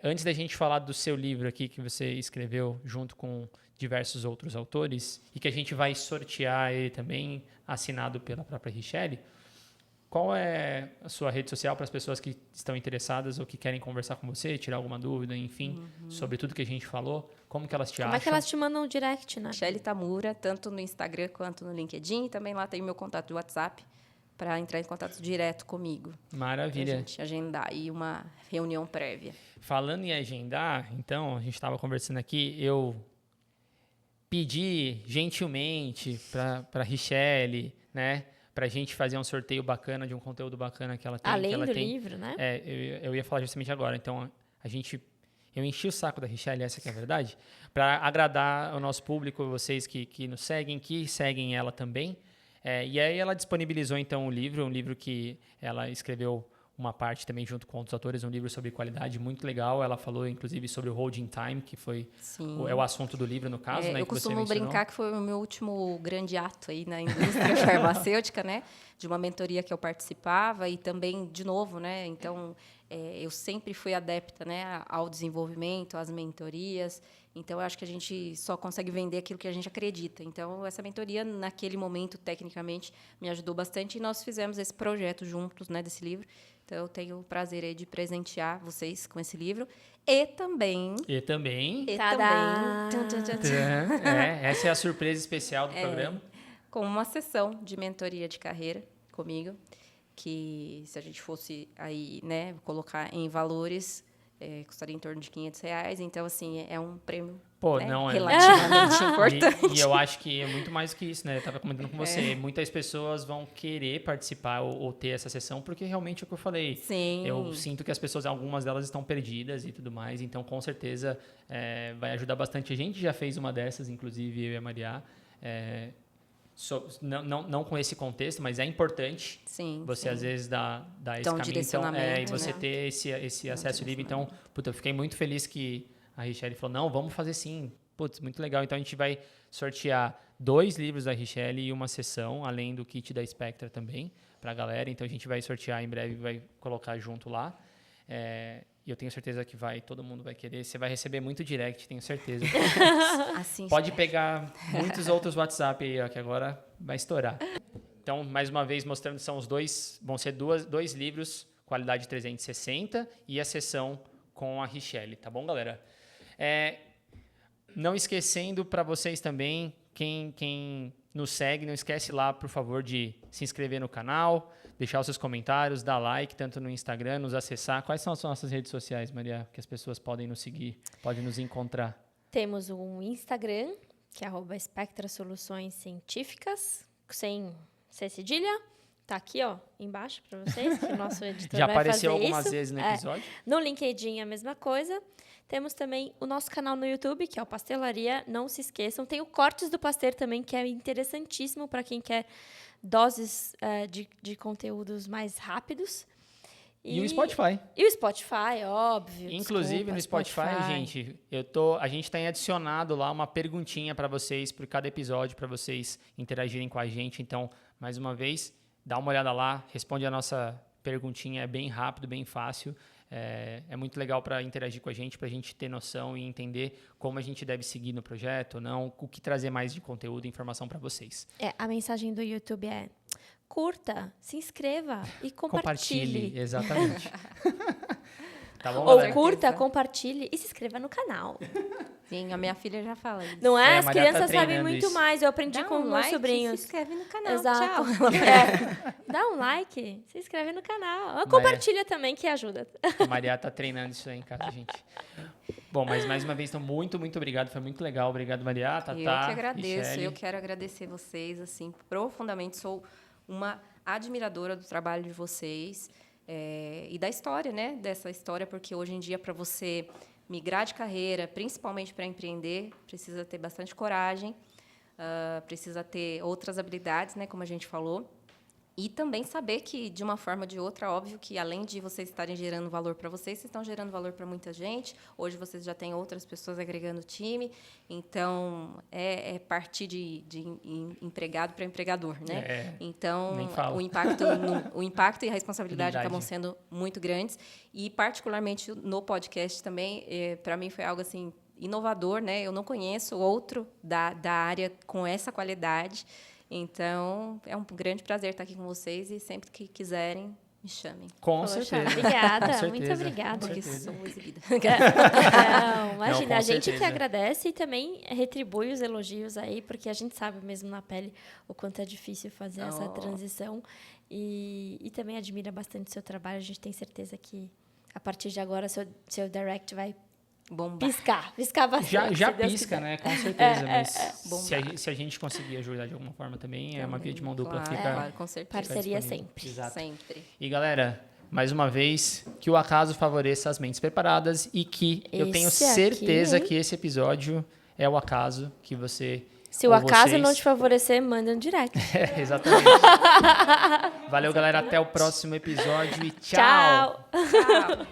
Antes da gente falar do seu livro aqui, que você escreveu junto com diversos outros autores, e que a gente vai sortear ele também, assinado pela própria Richelle, qual é a sua rede social para as pessoas que estão interessadas ou que querem conversar com você, tirar alguma dúvida, enfim, sobre tudo que a gente falou? Como que elas te acham? Como é que elas te mandam um direct, né? Richelle Tamura, tanto no Instagram quanto no LinkedIn. E também lá tem o meu contato de WhatsApp para entrar em contato direto comigo. Maravilha. Para a gente agendar aí uma reunião prévia. Falando em agendar, então, a gente estava conversando aqui, eu pedi gentilmente para a Richelle, né, para a gente fazer um sorteio bacana de um conteúdo bacana que ela tem. Além que ela do tem. livro, né? Eu ia falar justamente agora. Então, eu enchi o saco da Richelle, essa que é a verdade, para agradar o nosso público, vocês que nos seguem, que seguem ela também. E aí ela disponibilizou, então, um livro que ela escreveu uma parte também junto com outros autores, um livro sobre qualidade muito legal. Ela falou, inclusive, sobre o holding time, que é o assunto do livro, no caso, né? Eu que você costumo mencionou. brincar que foi o meu último grande ato aí na indústria farmacêutica, né? De uma mentoria que eu participava e também, de novo, né? Então, eu sempre fui adepta, né, ao desenvolvimento, às mentorias. Então, eu acho que a gente só consegue vender aquilo que a gente acredita. Então, essa mentoria, naquele momento, tecnicamente, me ajudou bastante. E nós fizemos esse projeto juntos, né, desse livro. Então, eu tenho o prazer aí de presentear vocês com esse livro. E também... Tadá! Tchan, tchan, tchan, tchan. Essa é a surpresa especial do programa. Com uma sessão de mentoria de carreira comigo, que se a gente fosse aí, né, colocar em valores, custaria em torno de R$500. Então, assim, é um prêmio relativamente importante. E eu acho que é muito mais que isso, né? Eu estava comentando com você. Muitas pessoas vão querer participar ou ter essa sessão, porque realmente é o que eu falei. Sim. Eu sinto que as pessoas, algumas delas estão perdidas e tudo mais. Então, com certeza, vai ajudar bastante. A gente já fez uma dessas, inclusive, eu e a Maria. Não com esse contexto, mas é importante você, às vezes, dar esse caminho. Direcionamento, e você né? ter esse acesso livre. Então, eu fiquei muito feliz que a Richelle falou, não, vamos fazer sim. Putz, muito legal. Então, a gente vai sortear 2 livros da Richelle e uma sessão, além do kit da Spectra também, para a galera. Então, a gente vai sortear em breve, vai colocar junto lá. E eu tenho certeza que todo mundo vai querer. Você vai receber muito direct, tenho certeza. Assim, Pode pegar muitos outros WhatsApp aí, ó, que agora vai estourar. Então, mais uma vez, mostrando, vão ser dois livros, qualidade 360 e a sessão com a Richelle, tá bom, galera? Não esquecendo para vocês também, quem nos segue, não esquece lá, por favor, de se inscrever no canal, deixar os seus comentários, dar like, tanto no Instagram, nos acessar. Quais são as nossas redes sociais, Maria, que as pessoas podem nos seguir, podem nos encontrar? Temos um Instagram, que é @Spectra Soluções Científicas, sem C cedilha. Tá aqui, ó, embaixo para vocês, que o nosso editor Já vai apareceu fazer algumas isso. vezes no episódio. No LinkedIn, a mesma coisa. Temos também o nosso canal no YouTube, que é o Pastelaria. Não se esqueçam. Tem o Cortes do Pasteur também, que é interessantíssimo para quem quer doses de conteúdos mais rápidos. E o Spotify. E o Spotify, óbvio. Inclusive, no Spotify, gente, a gente tem adicionado lá uma perguntinha para vocês, por cada episódio, para vocês interagirem com a gente. Então, mais uma vez, dá uma olhada lá, responde a nossa perguntinha, é bem rápido, bem fácil. É muito legal para interagir com a gente, para a gente ter noção e entender como a gente deve seguir no projeto ou não, o que trazer mais de conteúdo e informação para vocês. A mensagem do YouTube é: curta, se inscreva e compartilhe. Exatamente. Tá bom, Ou galera? curta, compartilhe e se inscreva no canal. Sim, a minha filha já fala isso. Não é? A As Maria tá crianças sabem treinando muito isso. mais. Eu aprendi Dá com um meus like, sobrinhos. se inscreve no canal. Exato. Tchau. Dá um like, se inscreve no canal. Compartilha também, que ajuda. A Maria tá treinando isso aí em casa, gente. Bom, mas mais uma vez, então, muito, muito obrigado. Foi muito legal. Obrigado, Maria, Tatá, Eu que agradeço. Richelle. Eu quero agradecer vocês, assim, profundamente. Sou uma admiradora do trabalho de vocês e da história, né? Dessa história, porque hoje em dia, para você migrar de carreira, principalmente para empreender, precisa ter bastante coragem, precisa ter outras habilidades, né? Como a gente falou. E também saber que, de uma forma ou de outra, óbvio que, além de vocês estarem gerando valor para vocês estão gerando valor para muita gente. Hoje, vocês já têm outras pessoas agregando o time. Então, é partir de empregado para empregador, né? Então, o impacto e a responsabilidade acabam sendo muito grandes. E, particularmente, no podcast também, para mim, foi algo assim inovador, né? Eu não conheço outro da área com essa qualidade. Então, é um grande prazer estar aqui com vocês e sempre que quiserem, me chamem. Com certeza. Obrigada, Com certeza. muito obrigada. Porque sou exibida. Não, imagina, Não, a gente certeza. que agradece e também retribui os elogios aí, porque a gente sabe mesmo na pele o quanto é difícil fazer essa transição e também admira bastante o seu trabalho. A gente tem certeza que, a partir de agora, seu direct vai Bombar. piscar bastante. Já se Deus pisca, quiser. né? Com certeza. Mas Bombar. se a gente conseguir ajudar de alguma forma também, é uma via de mão dupla. Claro, Fica claro, com certeza. Parceria disponível. sempre. Exato. Sempre. E, galera, mais uma vez, que o acaso favoreça as mentes preparadas e que eu tenho Esse aqui, certeza hein? que esse episódio é o acaso que você Se o ou acaso vocês. não te favorecer, manda um direct. Exatamente. Valeu, galera. Até o próximo episódio e tchau. Tchau. Tchau.